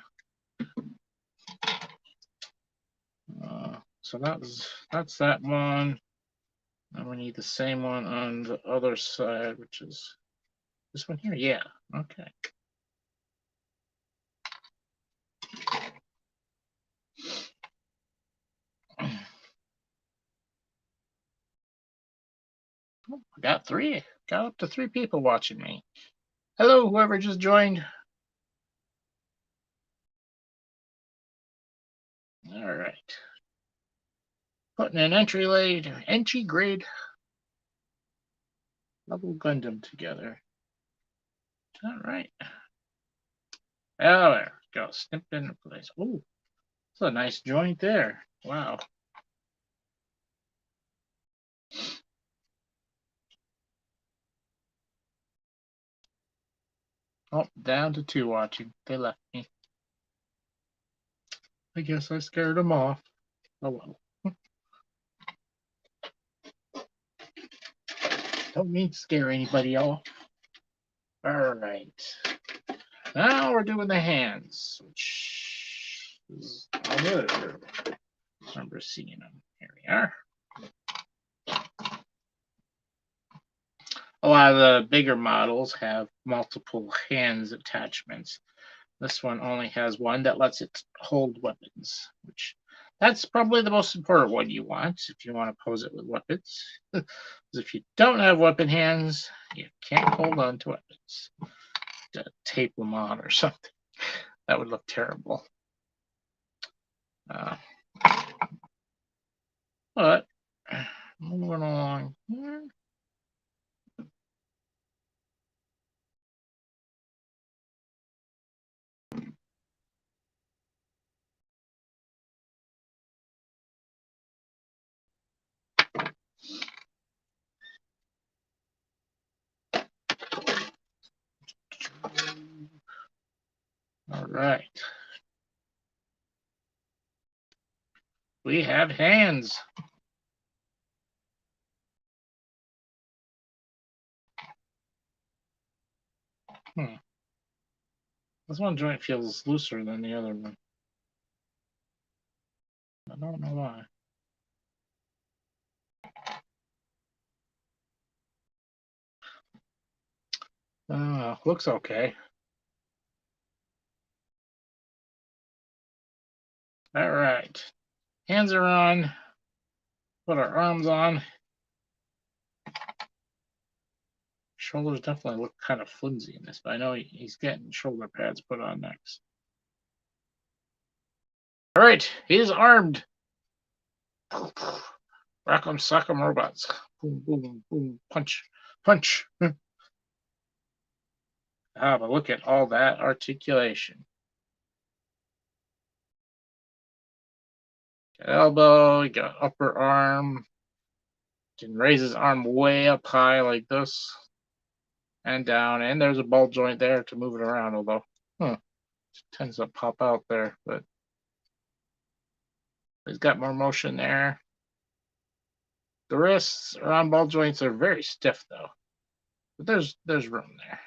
B: So that's that one. And we need the same one on the other side, which is this one here. Yeah. Okay. Oh, I got 3. Got up to 3 people watching me. Hello, whoever just joined. All right. Putting an entry grade level Gundam together. All right. Oh, there we go. Snipped into place. Oh, it's a nice joint there. Wow. Oh, down to 2 watching. They left me. I guess I scared them off. Oh well. Don't mean to scare anybody off. All right. Now we're doing the hands, which is good. I remember seeing them. Here we are. A lot of the bigger models have multiple hands attachments. This one only has one that lets it hold weapons, which that's probably the most important one you want if you want to pose it with weapons. Because if you don't have weapon hands, you can't hold on to weapons. tape them on or something. That would look terrible. But moving along here. All right. We have hands. This one joint feels looser than the other one. I don't know why. Looks okay. All right. Hands are on. Put our arms on. Shoulders definitely look kind of flimsy in this, but I know he's getting shoulder pads put on next. All right, he is armed. Rock'em sock'em robots. Boom, boom, boom, punch, punch. But look at all that articulation. Got elbow, you got upper arm. Can raise his arm way up high like this. And down, and there's a ball joint there to move it around, although it tends to pop out there, but he's got more motion there. The wrists around ball joints are very stiff though, but there's room there.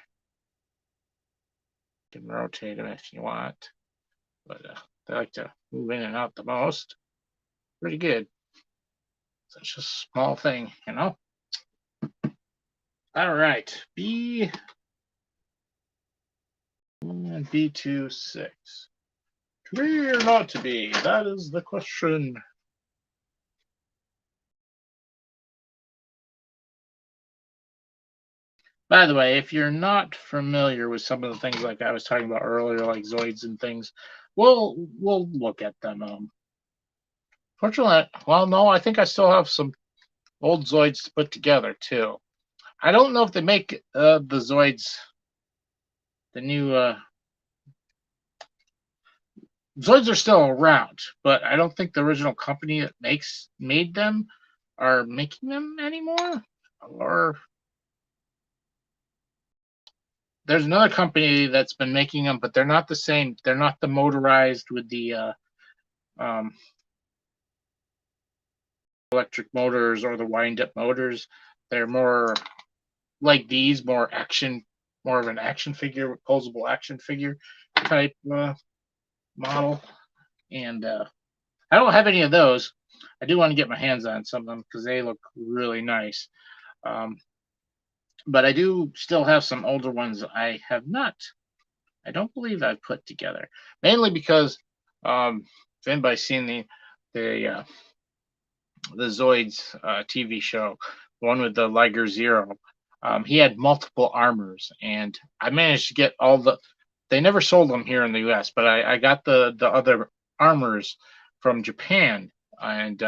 B: You can rotate them if you want, but they like to move in and out the most. Pretty good. Such a small thing, you know. All right, B and B26. To be or not to be? That is the question. By the way, if you're not familiar with some of the things like I was talking about earlier, like Zoids and things, we'll look at them. Fortunately, well, no, I think I still have some old Zoids to put together too. I don't know if they make the Zoids, the new Zoids are still around, but I don't think the original company that made them are making them anymore. Or there's another company that's been making them, but they're not the same. They're not the motorized with the electric motors or the wind-up motors. They're more like these, more of an action figure, posable action figure type model. And I don't have any of those. I do want to get my hands on some of them because they look really nice. But I do still have some older ones I don't believe I've put together. Mainly because if anybody's seen the Zoids TV show, one with the Liger Zero, he had multiple armors, and I managed to get all the. They never sold them here in the U.S., but I got the other armors from Japan, and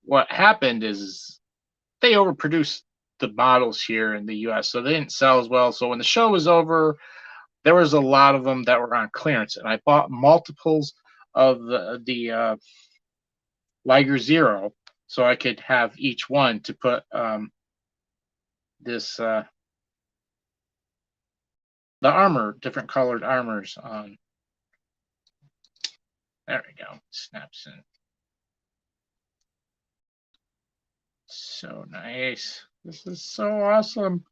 B: what happened is they overproduced the models here in the U.S., so they didn't sell as well. So when the show was over, there was a lot of them that were on clearance, and I bought multiples of the Liger Zero, so I could have each one to put this the armor, different colored armors on. There we go. Snaps in. So nice. This is so awesome.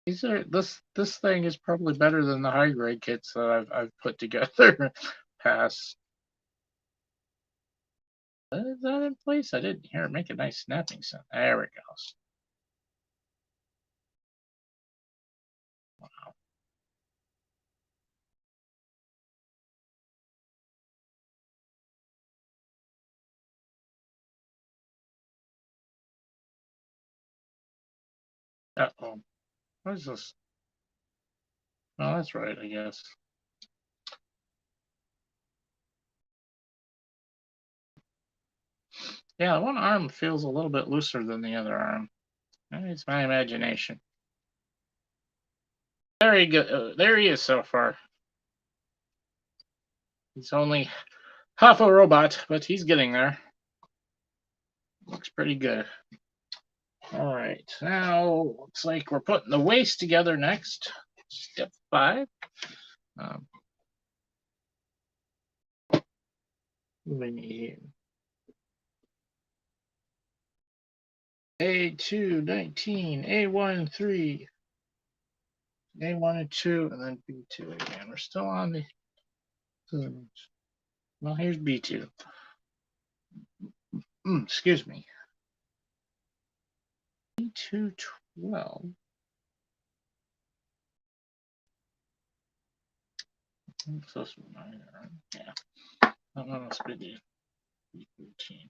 B: This thing is probably better than the high grade kits that I've put together. Pass. Is that in place? I didn't hear it make a nice snapping sound. There it goes. Uh-oh. What is this? Oh, that's right, I guess. Yeah, one arm feels a little bit looser than the other arm. Maybe it's my imagination. There he go. There he is so far. He's only half a robot, but he's getting there. Looks pretty good. All right, now looks like we're putting the waist together next. Step 5. We need A2, 19, A1, 3, A1 and 2, and then B2 again. We're still on the. Well, here's B2. Excuse me. B2, 12. What's this one? Yeah. That one must be the B13.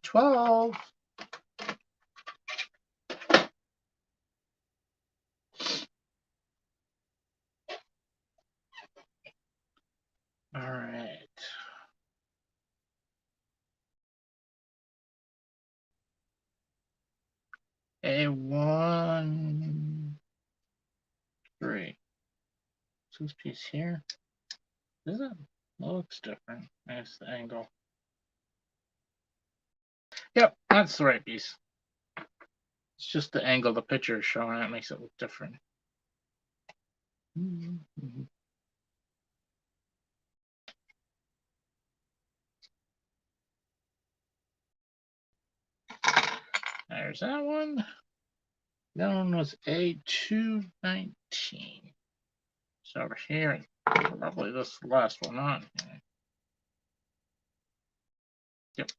B: B12. All right. A1, 3. So this piece here. Is it? That looks different. That's the angle. Yep, that's the right piece. It's just the angle the picture is showing. That makes it look different. There's that one. That one was A219. So over here, probably this last one on here. Yep.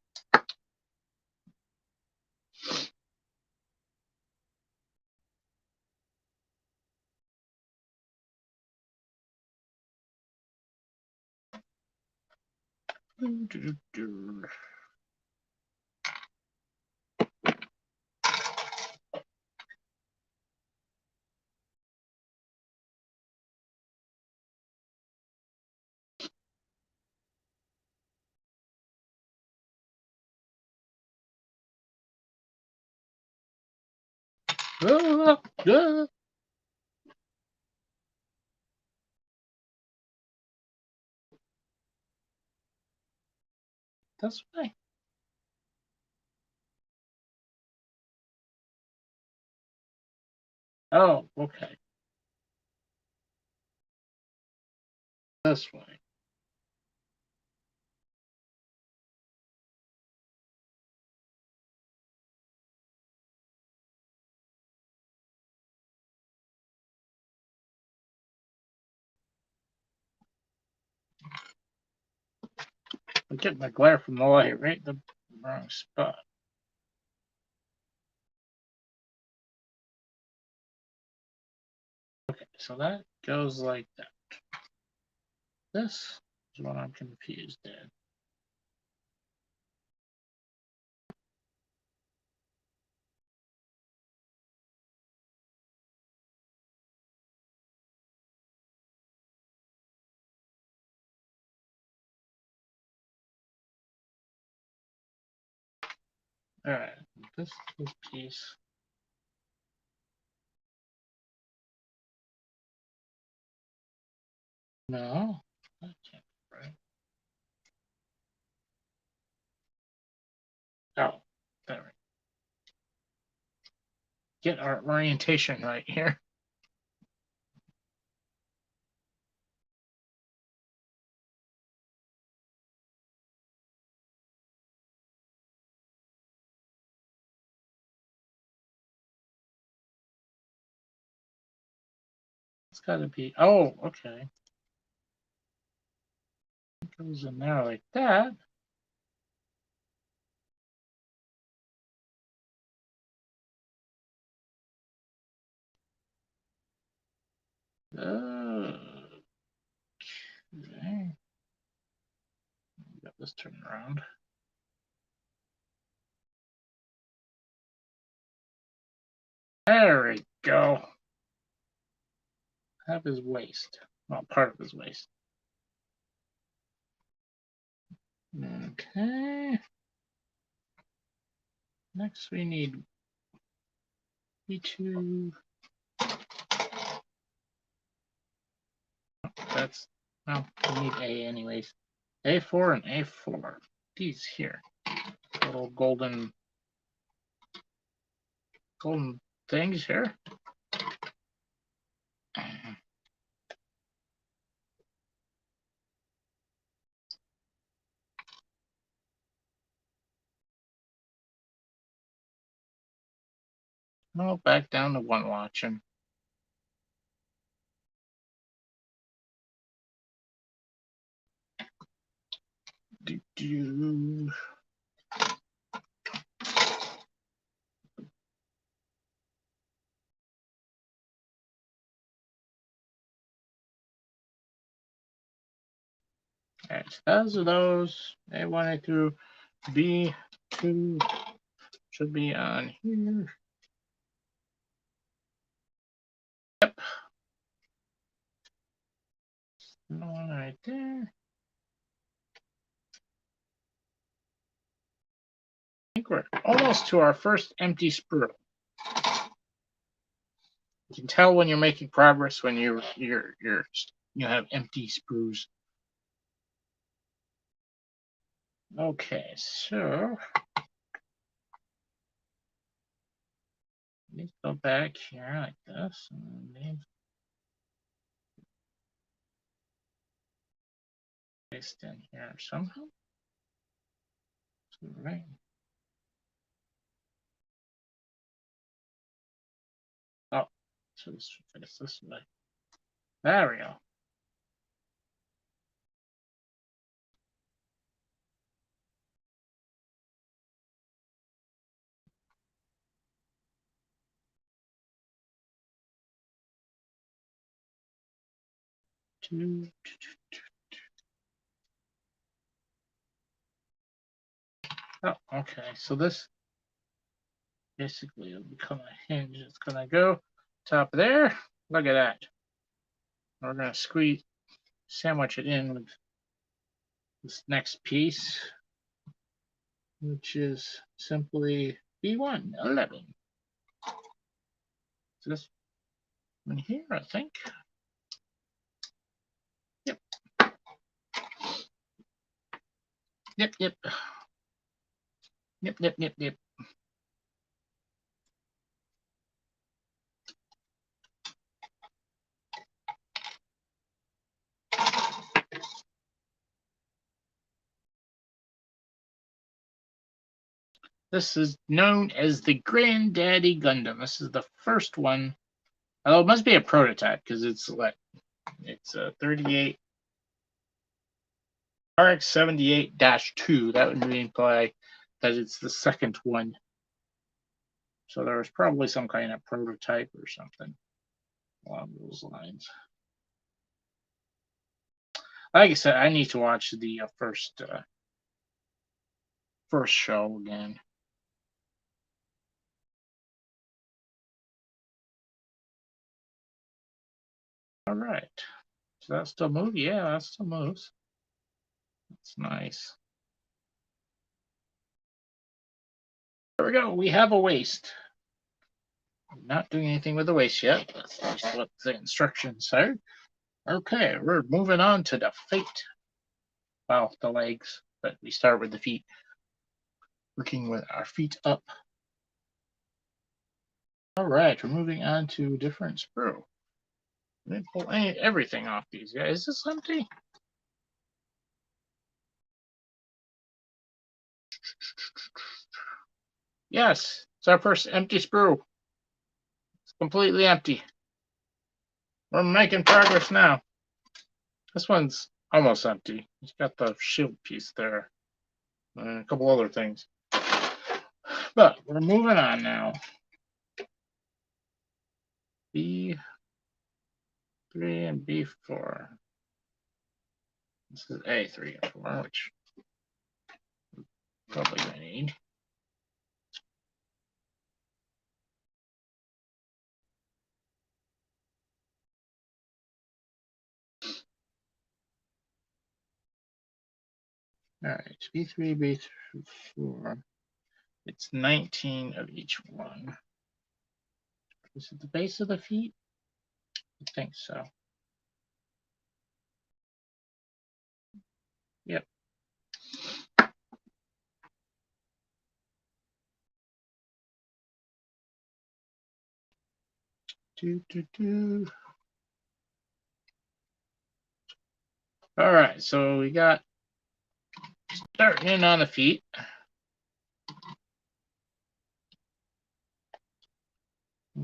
B: That's right. Oh, okay. This way. I'm getting the glare from the light right in the wrong spot. Okay, so that goes like that. This is what I'm confused in. All right, this piece. No, that can't be right. Oh, there. Get our orientation right here. It's got to be. Oh, okay. It goes in there like that.
A: Okay. Got this turned around. There we go. Half his waist. Well, part of his waist. Okay. Next we need B2. That's, well, we need A anyways. A4 and A4. These here. Little golden things here. Oh, back down to one watching. Do. Alright, those are those. A1, A2, B2 should be on here. Yep. One right there. I think we're almost to our first empty sprue. You can tell when you're making progress when you have empty sprues. Okay, so let's go back here like this. And paste in here somehow. So, right. Oh, so this should face this way. There we go. Oh, okay. So this basically will become a hinge. It's gonna go top of there. Look at that. We're gonna sandwich it in with this next piece, which is simply B1 11. So this one here, I think. Yep. Yep. Yep. Yep. Yep. Yep. Yep. This is known as the Granddaddy Gundam. This is the first one. Although it must be a prototype because it's a 38 RX-78-2. That would imply that it's the second one. So there was probably some kind of prototype or something along those lines. Like I said, I need to watch the first show again. All right. So that still moves? Yeah, that still moves. That's nice. There we go. We have a waist. I'm not doing anything with the waist yet. That's at least what the instructions say. Okay, we're moving on to the feet. Well, the legs, but we start with the feet. Working with our feet up. All right, we're moving on to a different sprue. Let me pull everything off these guys. Is this empty? Yes, it's our first empty sprue. It's completely empty. We're making progress now. This one's almost empty. It's got the shield piece there and a couple other things. But we're moving on now.
B: 3 and B4. This is A3 and 4, which probably I need. All right, B3, B4. It's 19 of each one. Is it the base of the feet? I think so. Yep. All right, so we got starting in on the feet.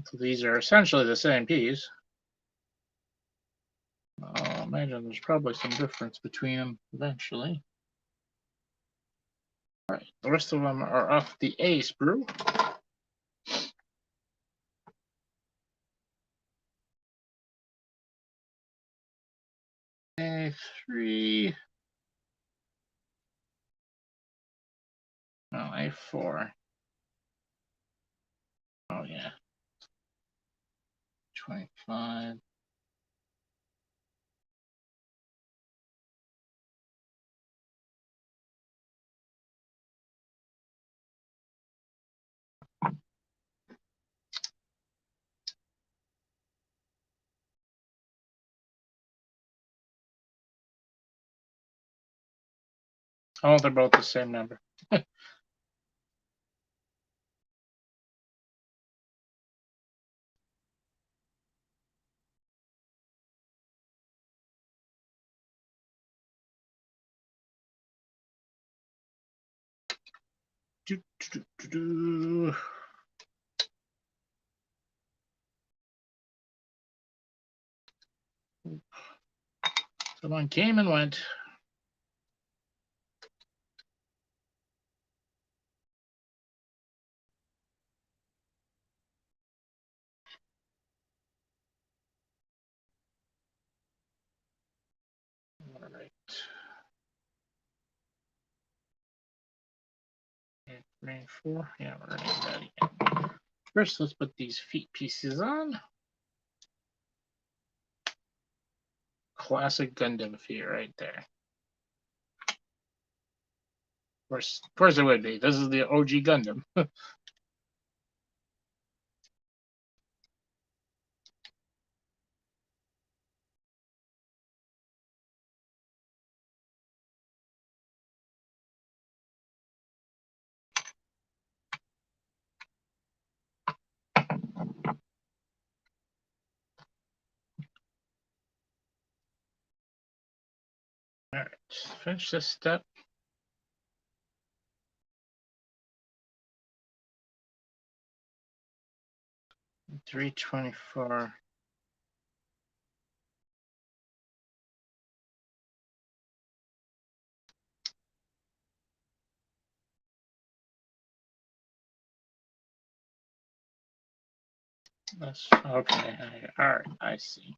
B: So these are essentially the same piece. I imagine there's probably some difference between them eventually. All right, the rest of them are off the A sprue. A3. No, A4. Oh, yeah. 25. Oh, they're both the same number. Someone came and went. All right. Range 4. Yeah, we're gonna need that again. First, let's put these feet pieces on. Classic Gundam feet right there. Of course it would be. This is the OG Gundam. All right, finish this step. $324. That's okay. All right, I see.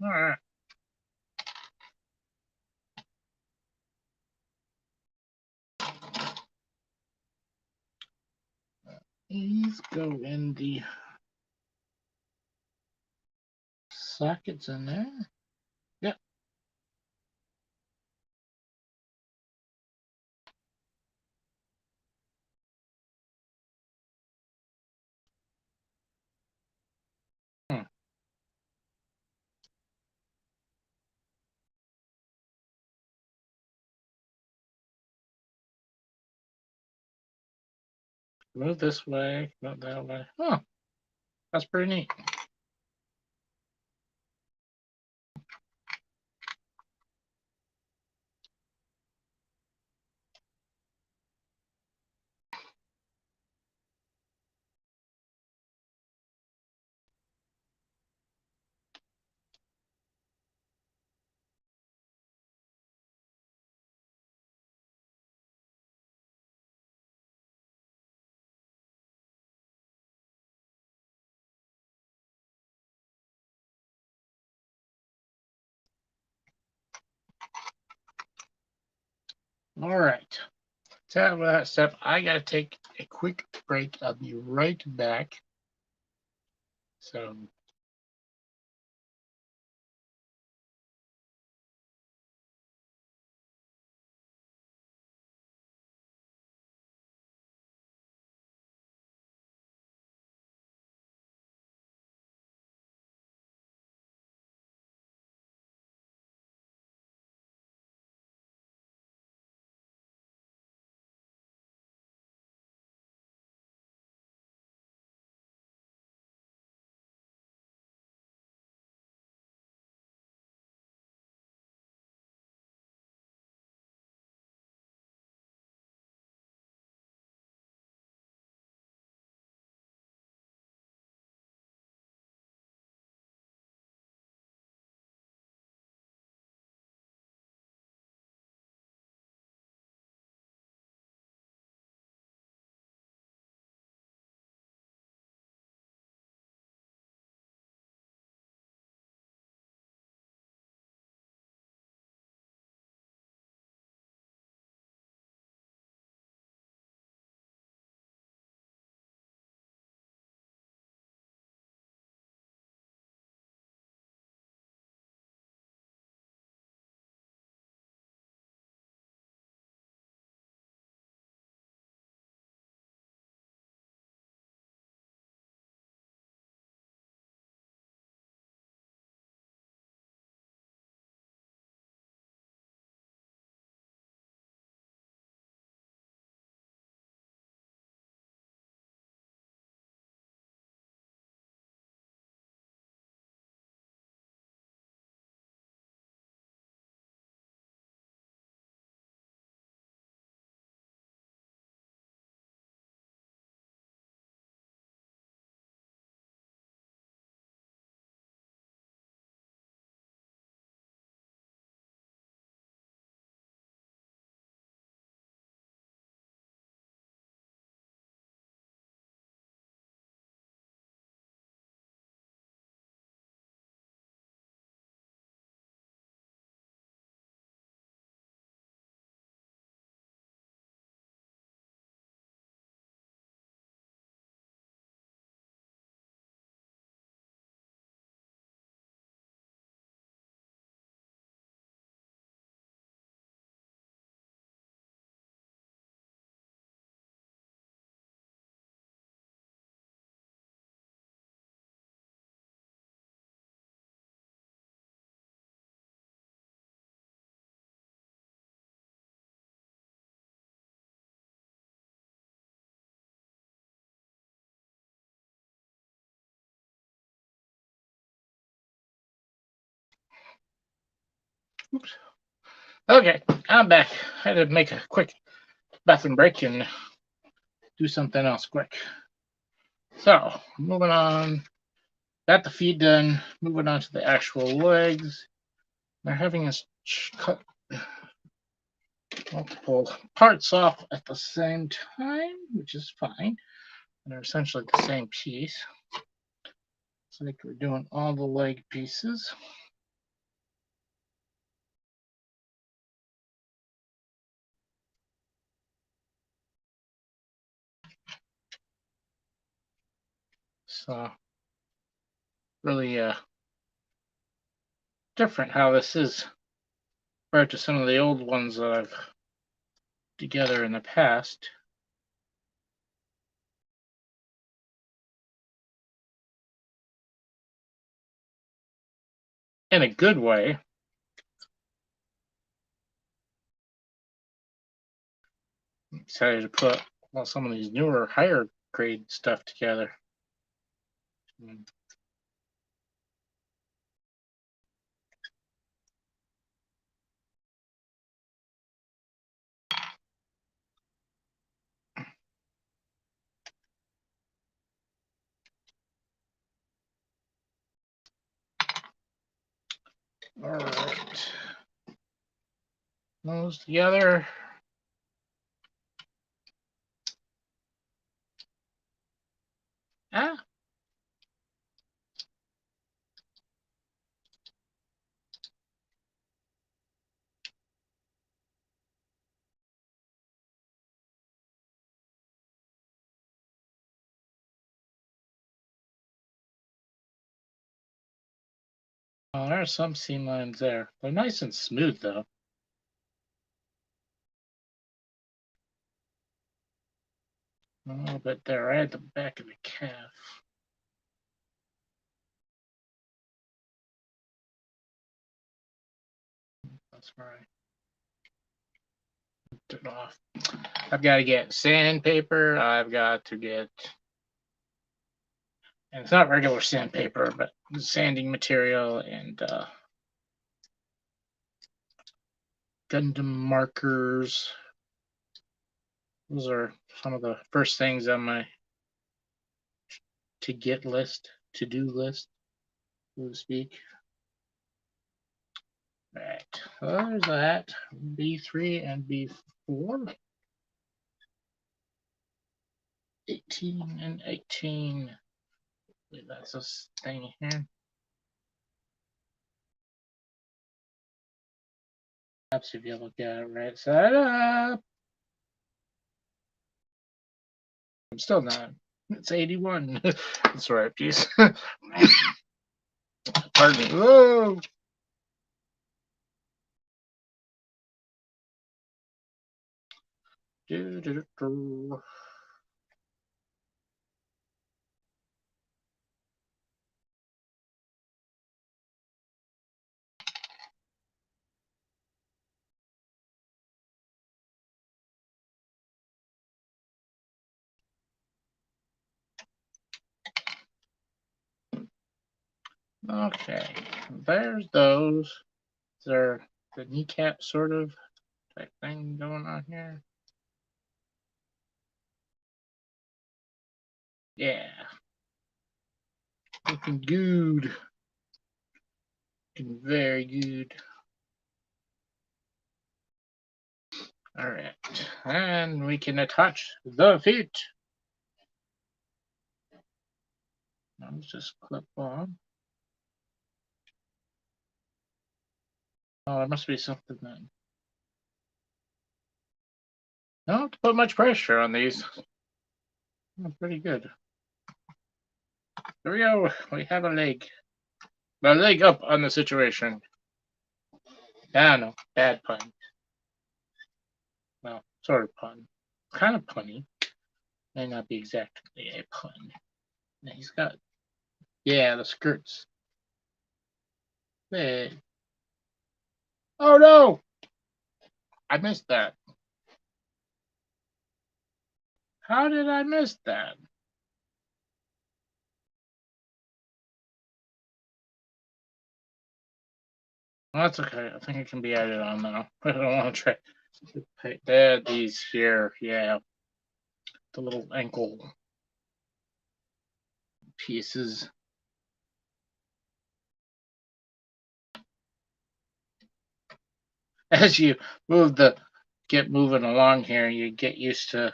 B: All right. These go in the sockets in there. Yep. Move this way, not that way. Oh, that's pretty neat.
A: All right. So with that step, I gotta take a quick break. I'll be right back. So. Oops. Okay, I'm back. I had to make a quick bathroom break and do something else quick. So, moving on. Got the feet done. Moving on to the actual legs. They're having us cut multiple parts off at the same time, which is fine. And they're essentially the same piece. It's like we're doing all the leg pieces. So, really different how this is compared to some of the old ones that I've together in the past. In a good way. I'm excited to put some of these newer, higher grade stuff together. All right. Those together. Ah.
B: Oh, there are some seam lines there. They're nice and smooth, though. A little bit there, right at the back of the calf. That's right. It off. I've got to get sandpaper. I've got to get, and it's not regular sandpaper, but sanding material and Gundam markers. Those are some of the first things on my to get list, to do list, so to speak. Right, well, there's that. B3 and B4. 18 and 18. That's this thing here. Perhaps if you look at it right side up. I'm still not. It's 81. That's the right piece. Pardon me. Whoa. Okay, there's those. Is there the kneecap sort of type thing going on here? Yeah. Looking good. Looking very good. All right, and we can attach the feet. Let's just clip on. Oh, there must be something then. No, don't put much pressure on these. Oh, pretty good. There we go. We have a leg. A leg up on the situation. I don't know. Bad pun. Well, sort of pun. Kind of punny. May not be exactly a pun. And he's got, yeah, the skirts. Hey. Oh no! I missed that. How did I miss that? Well, that's okay. I think it can be added on now. I don't want to try. There, these here, yeah. The little ankle pieces. As you get moving along here, you get used to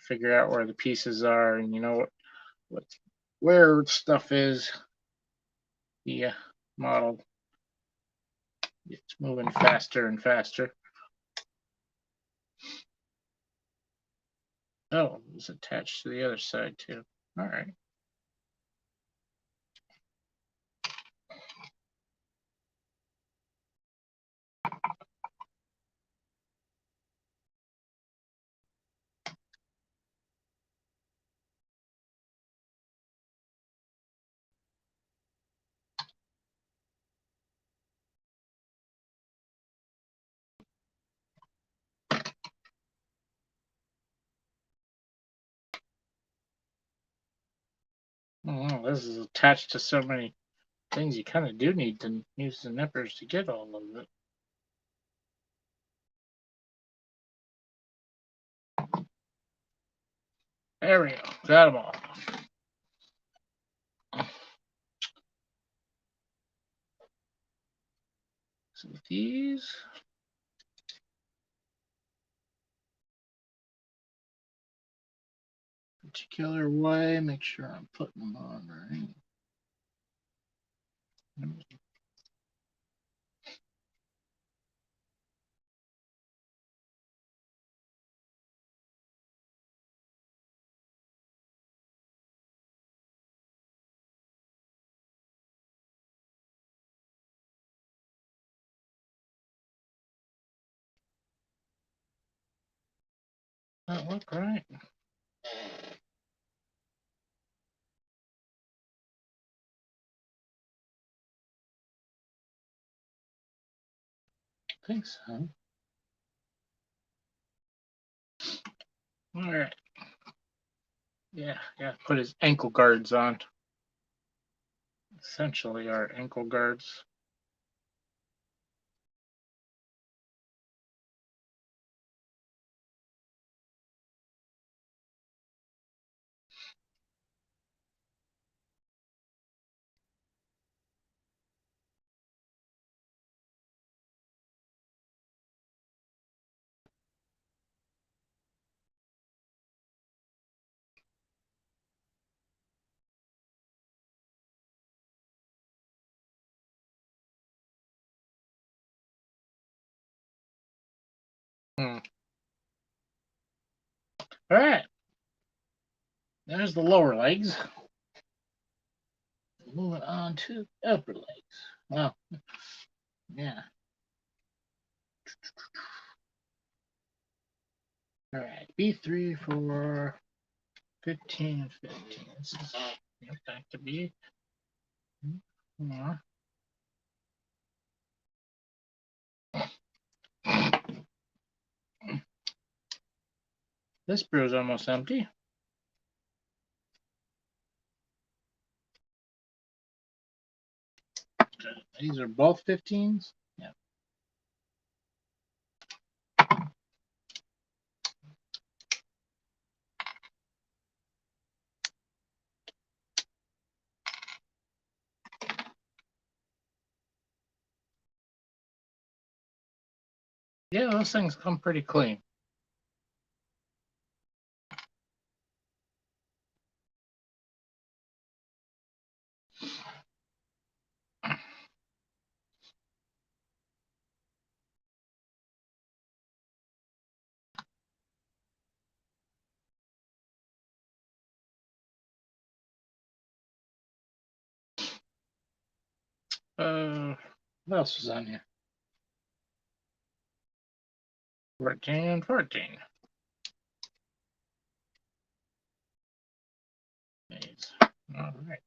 B: figure out where the pieces are, and you know where stuff is. The model gets moving faster and faster. Oh, it's attached to the other side too. All right. Oh, this is attached to so many things. You kind of do need to use the nippers to get all of it. There we go. Got them all. So these. Particular way, make sure I'm putting them on right.
A: That look right. I think so. All right. Yeah, put his ankle guards on. Essentially our ankle guards. All right. There's the lower legs. Moving on to upper legs. Well, yeah. All right. B3 for 15 and 15. This is back to B. Yeah. This brew is almost empty. These are both 15s. Yeah. Yeah, those things come pretty clean. What else is on here? 14 and 14. All right.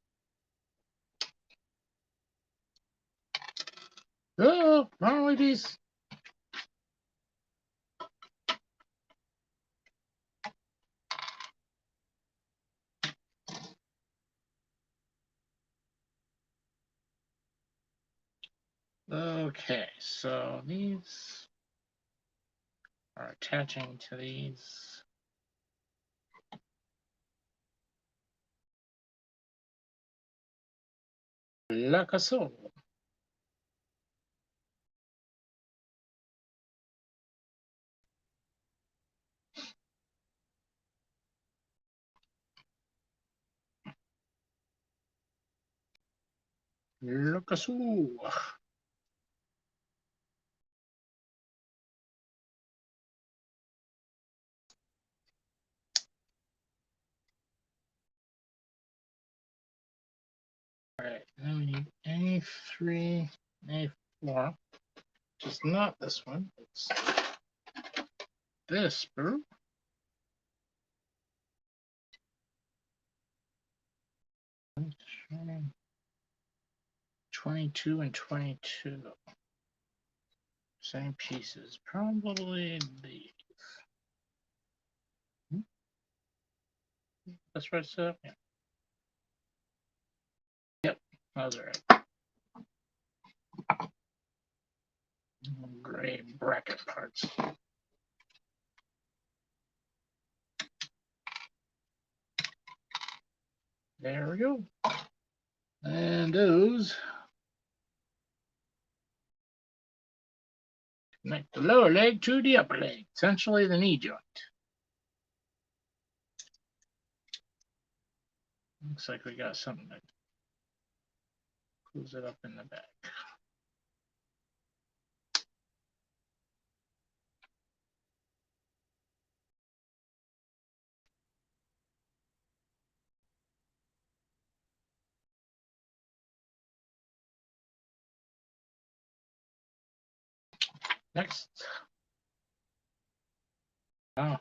A: Oh, wrong with these. Okay, so these are attaching to these. Like so. Like so. All right, now we need A3, A4. Just not this one. It's this brew. Okay. 22 and 22. Same pieces. Probably these. That's right, so yeah. Yep, those are right. Gray bracket parts. There we go. And those connect the lower leg to the upper leg, essentially the knee joint. Looks like we got something that pulls it up in the back. Next. Oh,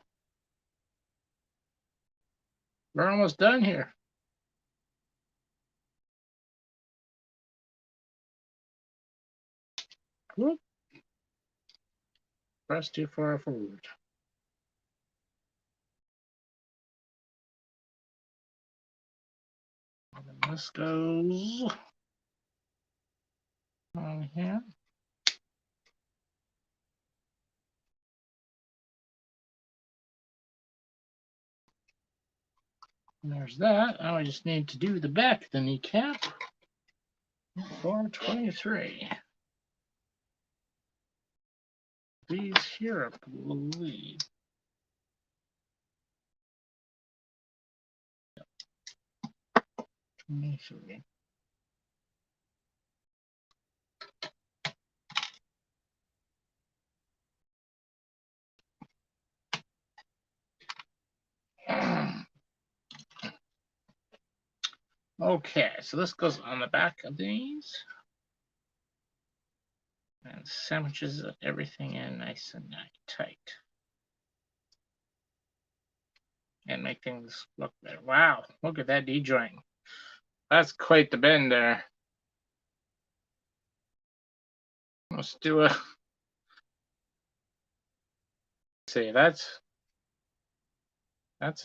A: We're almost done here. Whoop. Press too far forward. And this goes on here. And there's that. Now I just need to do the back of the kneecap. 423. These here, I believe. Initially. Okay, so this goes on the back of these. And sandwiches everything in nice and tight. And make things look better. Wow, look at that D-joint. That's quite the bend there. Let's do a... See, that's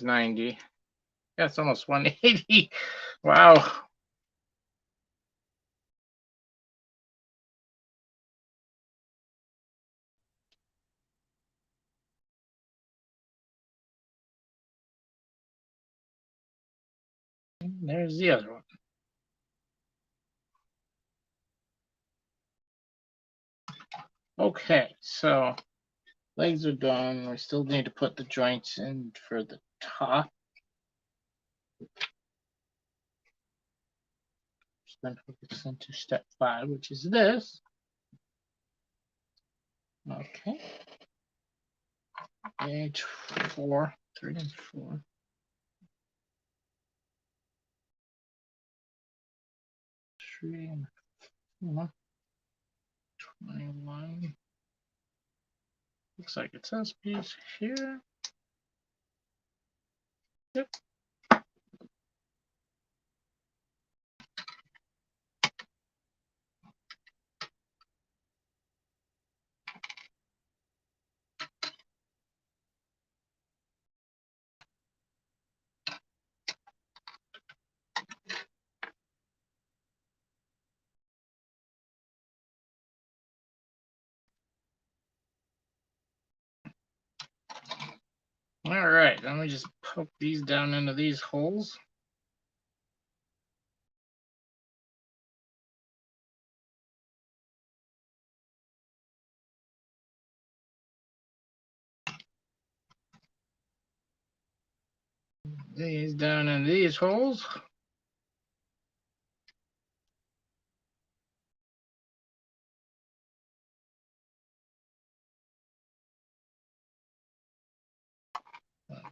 A: 90. That's almost 180. Wow. There's the other one. Okay, so legs are done. We still need to put the joints in for the top. Then focus into step 5, which is this. Okay. Page 4, 3 and 4. Three and 4. 21. Looks like it says piece here. Yep. All right, let me just poke these down into these holes. These down in these holes.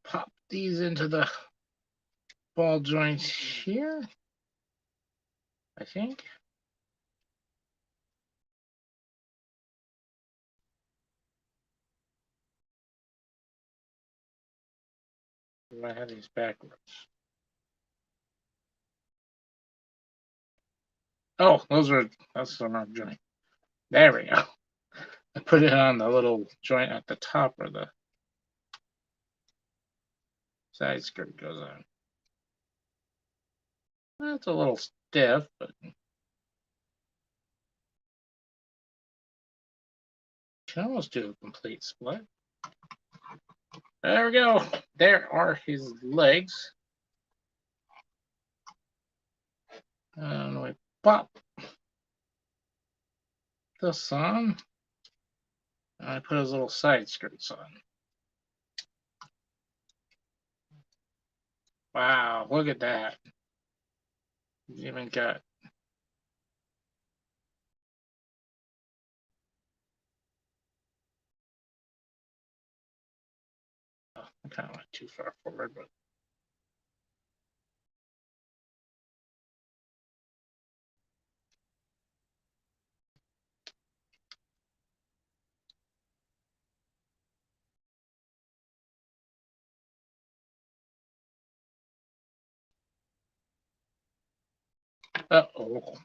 A: Pop these into the ball joints here, I think. I have these backwards. Oh, that's the wrong joint. There we go. I put it on the little joint at the top where the side skirt goes on. That's a little stiff, but can almost do a complete split. There we go. There are his legs. And we pop this on. And I put his little side skirts on. Wow, look at that. He's even got I kind of went too far forward, but Uh-oh.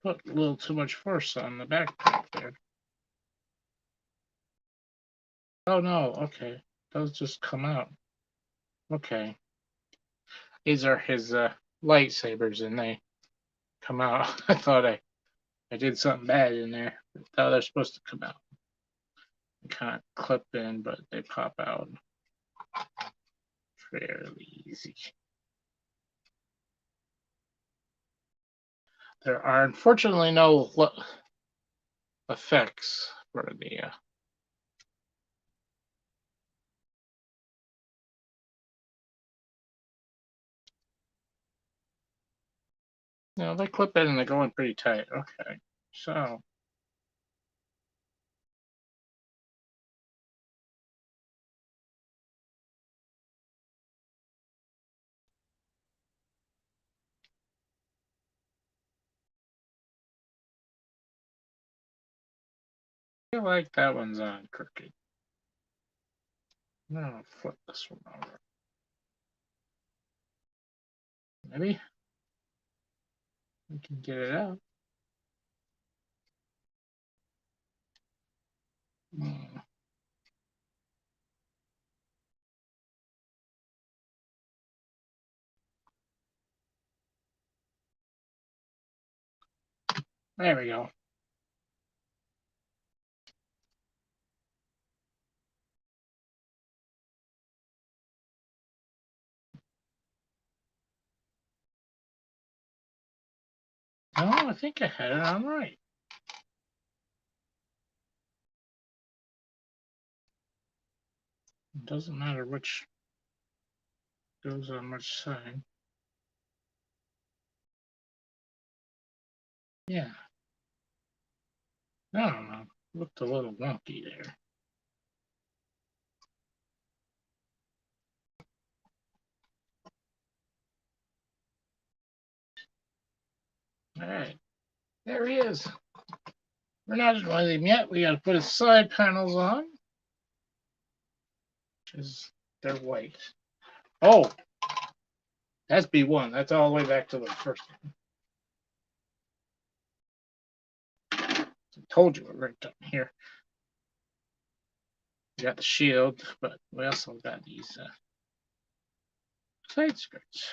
A: Put a little too much force on the backpack there. Oh no, okay. Those just come out. Okay. These are his lightsabers and they come out. I thought I did something bad in there. Oh, they're supposed to come out. They can't clip in, but they pop out fairly easy. There are unfortunately no effects for the no, they clip in and they go in pretty tight. Okay, so I feel like that one's on crooked. No, flip this one over. Maybe we can get it out. Hmm. There we go. No, I think I had it on right. It doesn't matter which goes on which side. Yeah. I don't know. Looked a little wonky there. All right. There he is. We're not done with him yet. We got to put his side panels on. Because they're white. Oh, that's B1. That's all the way back to the first one. I told you we were done here. We got the shield, but we also got these side skirts.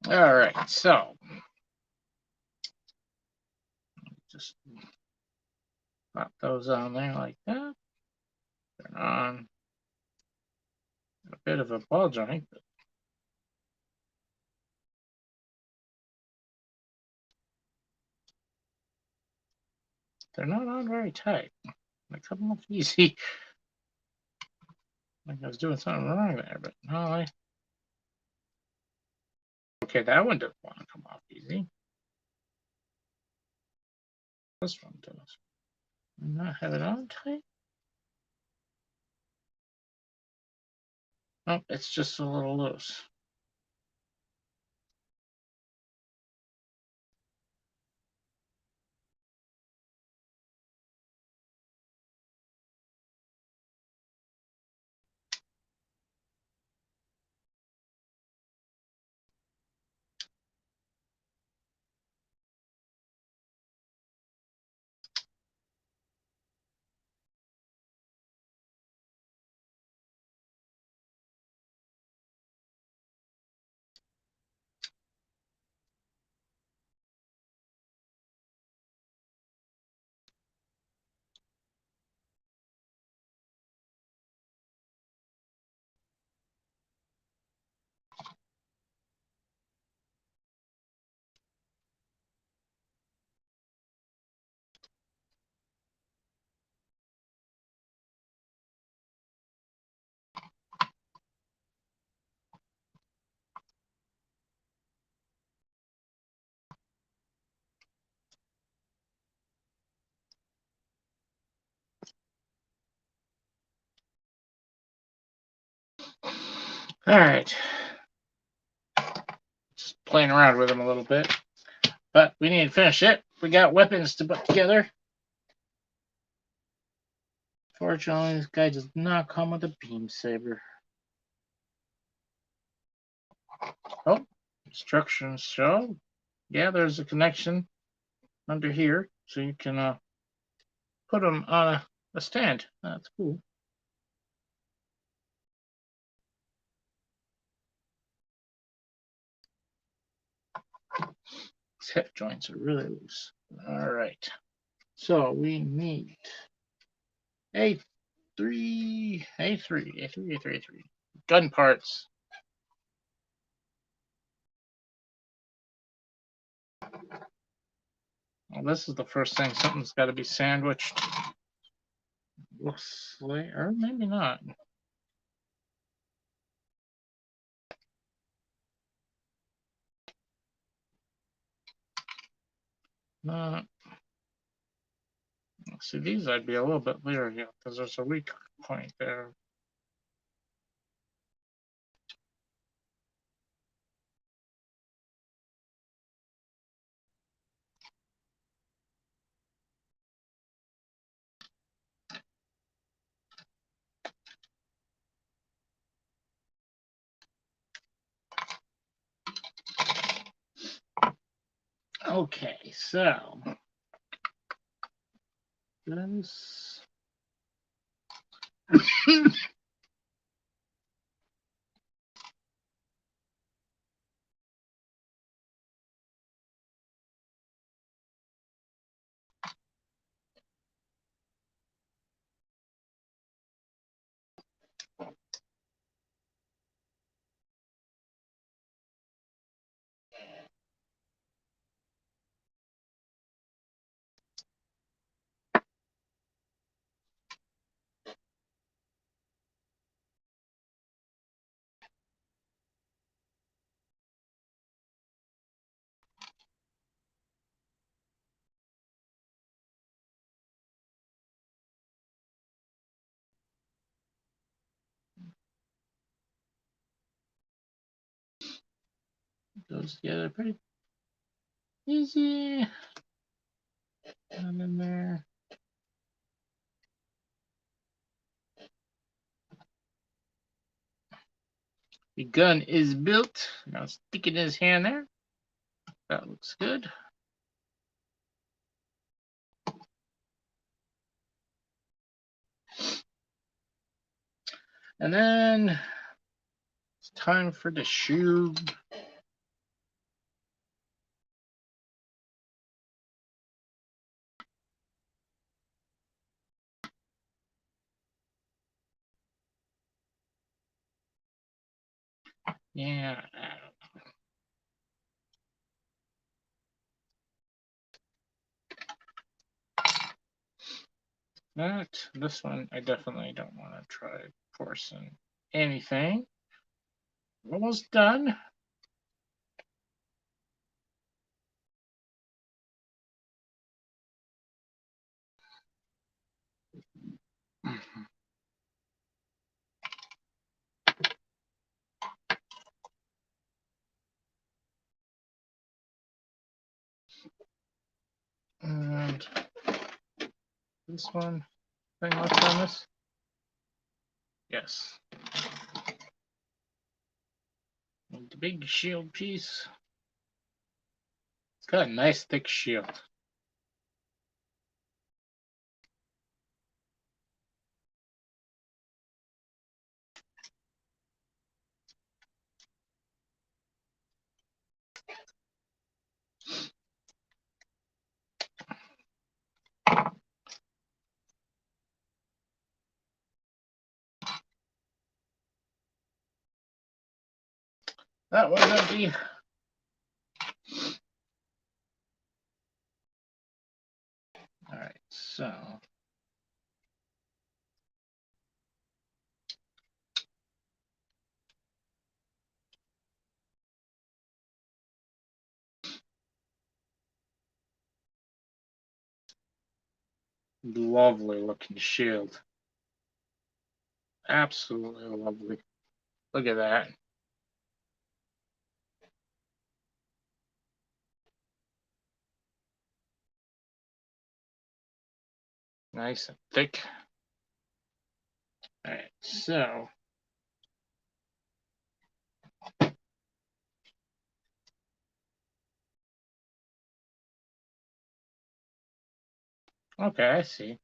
A: All right, so just pop those on there like that. Turn on a bit of a ball joint, but they're not on very tight. They come off easy. Like I was doing something wrong there, but no, okay, that one doesn't want to come off easy. This one does. Not have it on tight. Oh, it's just a little loose. All right. Just playing around with them a little bit. But we need to finish it. We got weapons to put together.
B: Fortunately, this guy does not come with a beam saber. Oh, instructions show. Yeah, there's a connection under here, so you can put them on a stand. That's cool. These hip joints are really loose. All right. So we need A3. Gun parts. Well, this is the first thing. Something's got to be sandwiched. Looks like, or maybe not. Not. See, these I'd be a little bit leery of because there's a weak point there. Okay, so this. Goes together pretty easy. And in there. The gun is built. Now stick it in his hand there. That looks good. And then it's time for the shoe. Yeah. This one, I definitely don't want to try forcing anything. Almost done. And this one, thing left on this? Yes. And the big shield piece. It's got a nice thick shield. That was empty. All right, so lovely looking shield. Absolutely lovely. Look at that. Nice and thick.
A: All right, so okay, I see.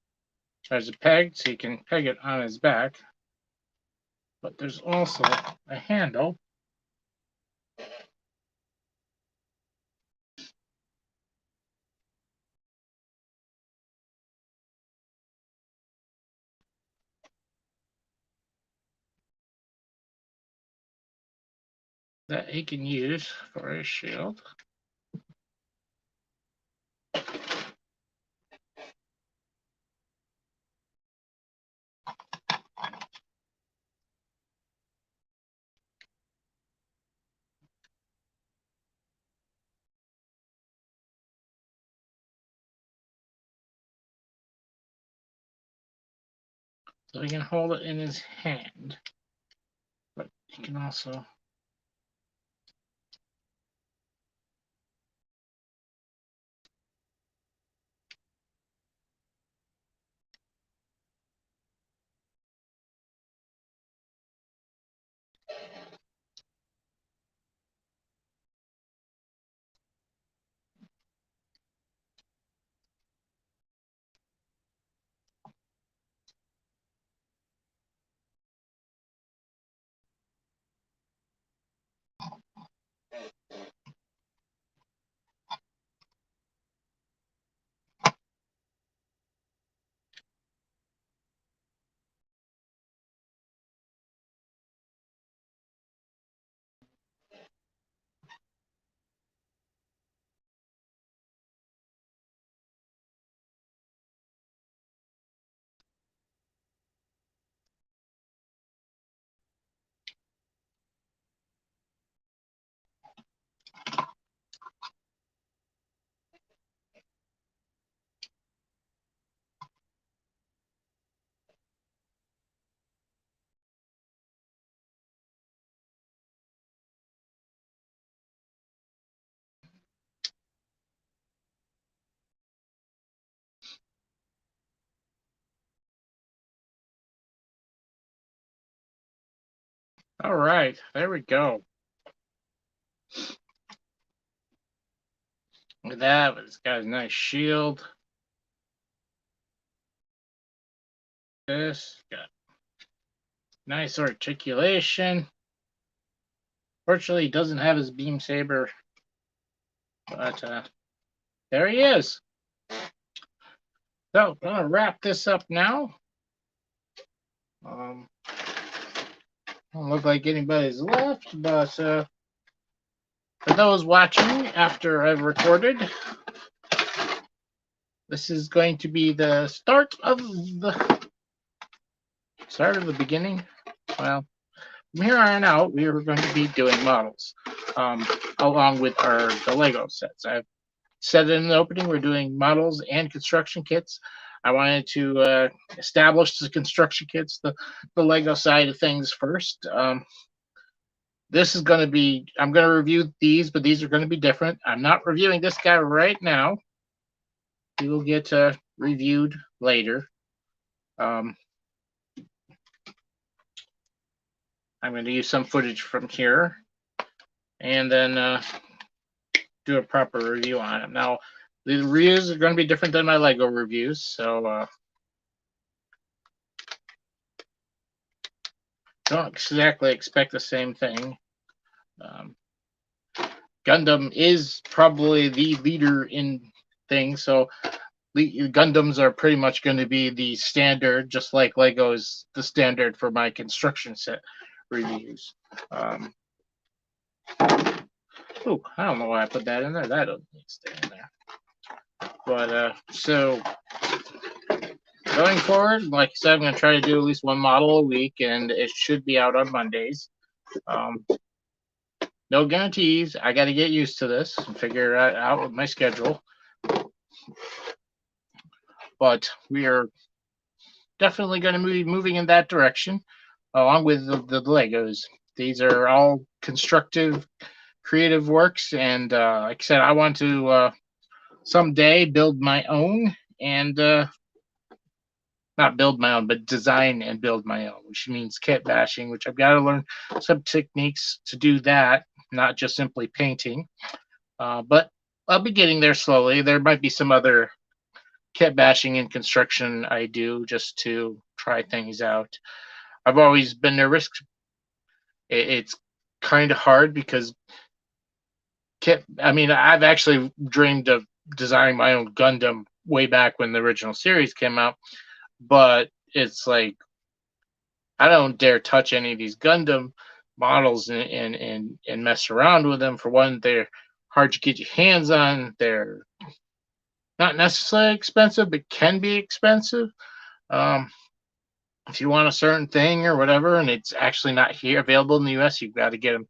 A: There's a peg, so you can peg it on his back. But there's also a handle. That he can use for his shield. So he can hold it in his hand. But he can also all right, there we go. Look at that, it's got a nice shield. This got nice articulation. Fortunately, he doesn't have his beam saber, but there he is. So, I'm gonna wrap this up now. Don't look like anybody's left, but for those watching after I've recorded, this is going to be the start of the beginning. Well, from here on out, we are going to be doing models, along with the Lego sets. I've said in the opening, we're doing models and construction kits. I wanted to establish the construction kits, the Lego side of things first. This is going to be, I'm going to review these, but these are going to be different. I'm not reviewing this guy right now. He will get reviewed later. I'm going to use some footage from here and then do a proper review on him. Now, the reviews are going to be different than my Lego reviews, so don't exactly expect the same thing. Gundam is probably the leader in things, so the Gundams are pretty much going to be the standard, just like Lego is the standard for my construction set reviews. Oh, I don't know why I put that in there. That doesn't need to stay in there. But so going forward, like I said, I'm going to try to do at least one model a week, and it should be out on Mondays. No guarantees. I got to get used to this and figure out with my schedule. But we are definitely going to be moving in that direction, along with the Legos. These are all constructive, creative works, and like I said, I want to someday build my own and
B: not build my own, but design and build my own, which means kit bashing, which I've got to learn some techniques to do that, not just simply painting. But I'll be getting there slowly. There might be some other kit bashing in construction I do just to try things out. I've always been nervous. It's kind of hard because I mean, I've actually dreamed of designing my own Gundam way back when the original series came out, but it's like I don't dare touch any of these Gundam models and mess around with them. For one, they're hard to get your hands on. They're not necessarily expensive, but can be expensive. Um, if you want a certain thing or whatever, and it's actually not here available in the U.S., you've got to get them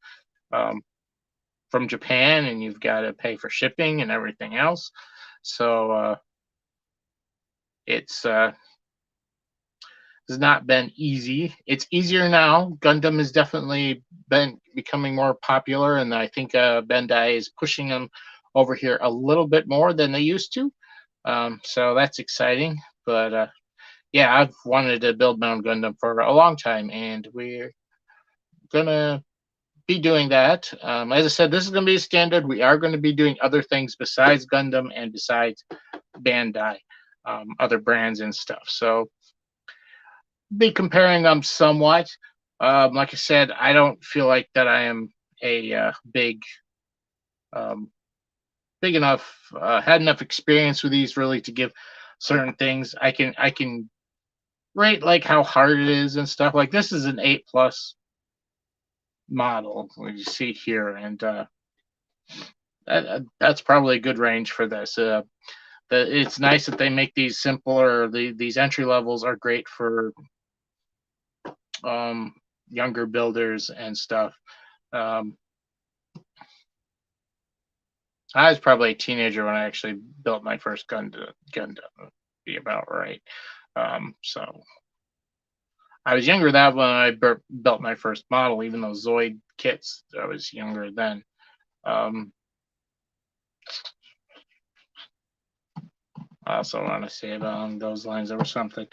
B: from Japan, and you've got to pay for shipping and everything else. So it's has not been easy. It's easier now. Gundam has definitely been becoming more popular, and I think Bandai is pushing them over here a little bit more than they used to. So that's exciting. But yeah, I've wanted to build my own Gundam for a long time, and we're gonna be doing that. As I said, this is going to be a standard. We are going to be doing other things besides Gundam and besides Bandai, other brands and stuff. So be comparing them somewhat. Like I said, I don't feel like that I am a big enough, had enough experience with these really to give certain things. I can rate like how hard it is and stuff. Like this is an 8+ model you see here, and that's probably a good range for this. It's nice that they make these simpler. These entry levels are great for younger builders and stuff. I was probably a teenager when I actually built my first Gundam. Be about right. So I was younger that when I built my first model, even though Zoid kits, I was younger then. I also want to say along those lines there was something.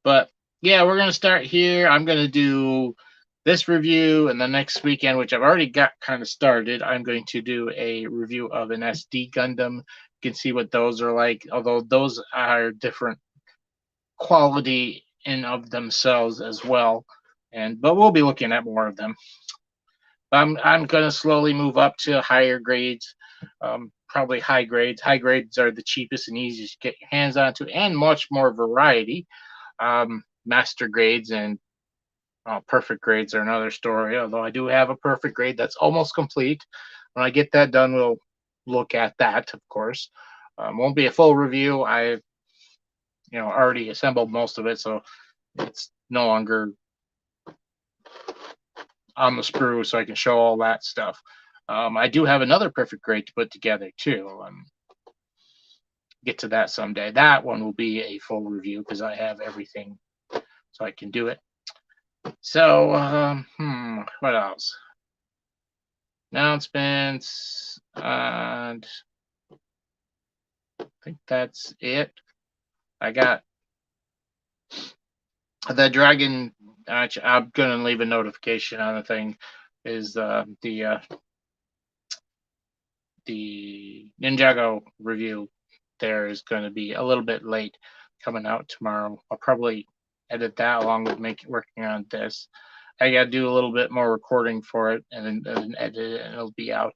B: But yeah, we're going to start here. I'm going to do this review, and the next weekend, which I've already got kind of started, I'm going to do a review of an SD Gundam. You can see what those are like, although those are different quality in of themselves as well. But we'll be looking at more of them. I'm going to slowly move up to higher grades, probably high grades. High grades are the cheapest and easiest to get your hands onto, and much more variety. Master grades and perfect grades are another story, although I do have a perfect grade that's almost complete. When I get that done, we'll look at that, of course. Won't be a full review. I already assembled most of it, so it's no longer on the sprue, so I can show all that stuff. I do have another perfect grade to put together too. Get to that someday. That one will be a full review because I have everything, so I can do it. So, what else? Announcements, and I think that's it. I got the Dragon. Actually, I'm gonna leave a notification on the thing. Is the Ninjago review there is going to be a little bit late coming out tomorrow. I'll probably edit that along with working on this. I got to do a little bit more recording for it and then edit it, and it'll be out.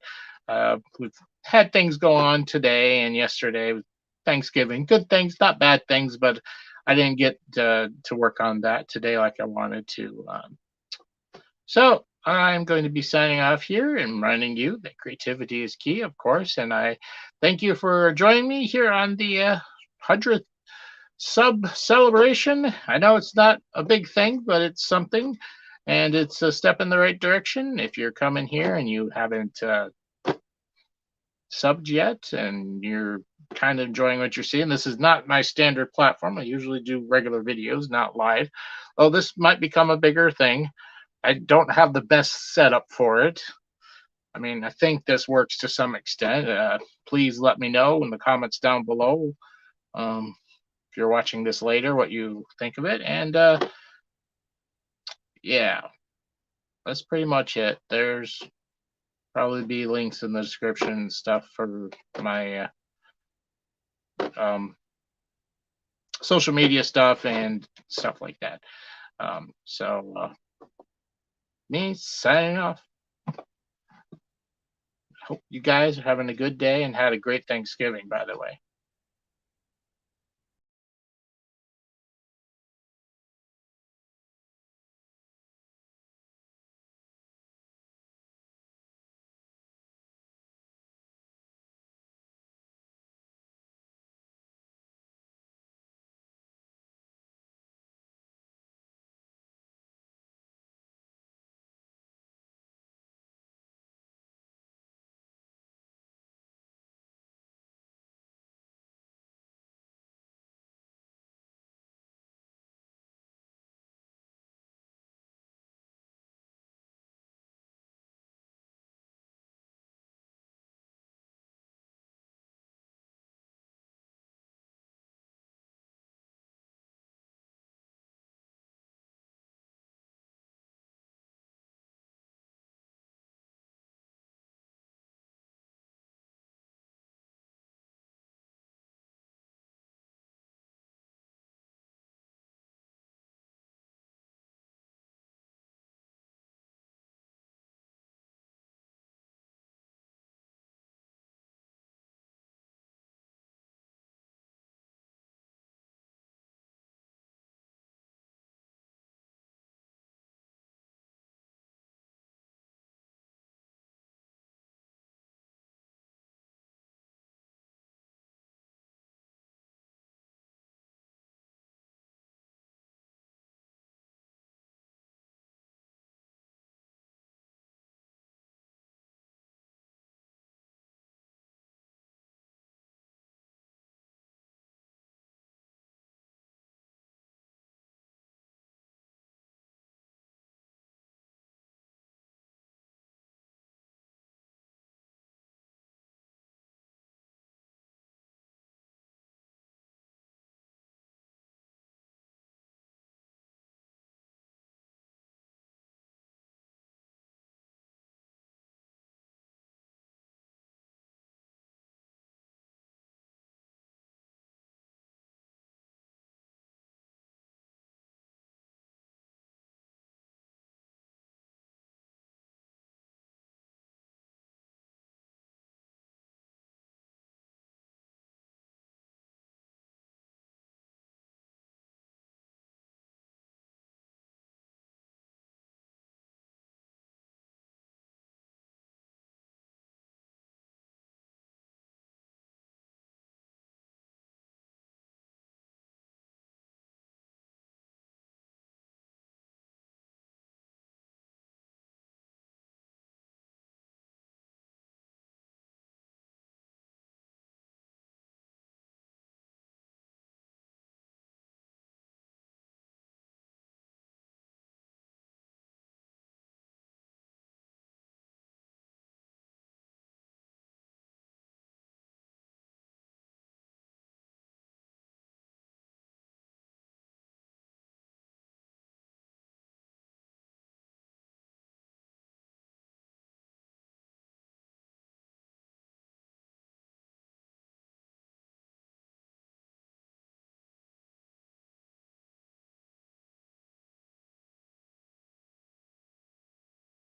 B: We've had things go on today and yesterday with Thanksgiving. Good things, not bad things, but I didn't get to work on that today like I wanted to. So I'm going to be signing off here and reminding you that creativity is key, of course. And I thank you for joining me here on the 100th sub celebration. I know it's not a big thing, but it's something. And it's a step in the right direction. If you're coming here and you haven't subbed yet and you're kind of enjoying what you're seeing, this is not my standard platform. I usually do regular videos, not live. Oh, this might become a bigger thing. I don't have the best setup for it. I mean, I think this works to some extent. Please let me know in the comments down below. Because you're watching this later, what you think of it. And yeah, that's pretty much it. There's probably be links in the description and stuff for my social media stuff and stuff like that. So me signing off. Hope you guys are having a good day and had a great Thanksgiving, by the way.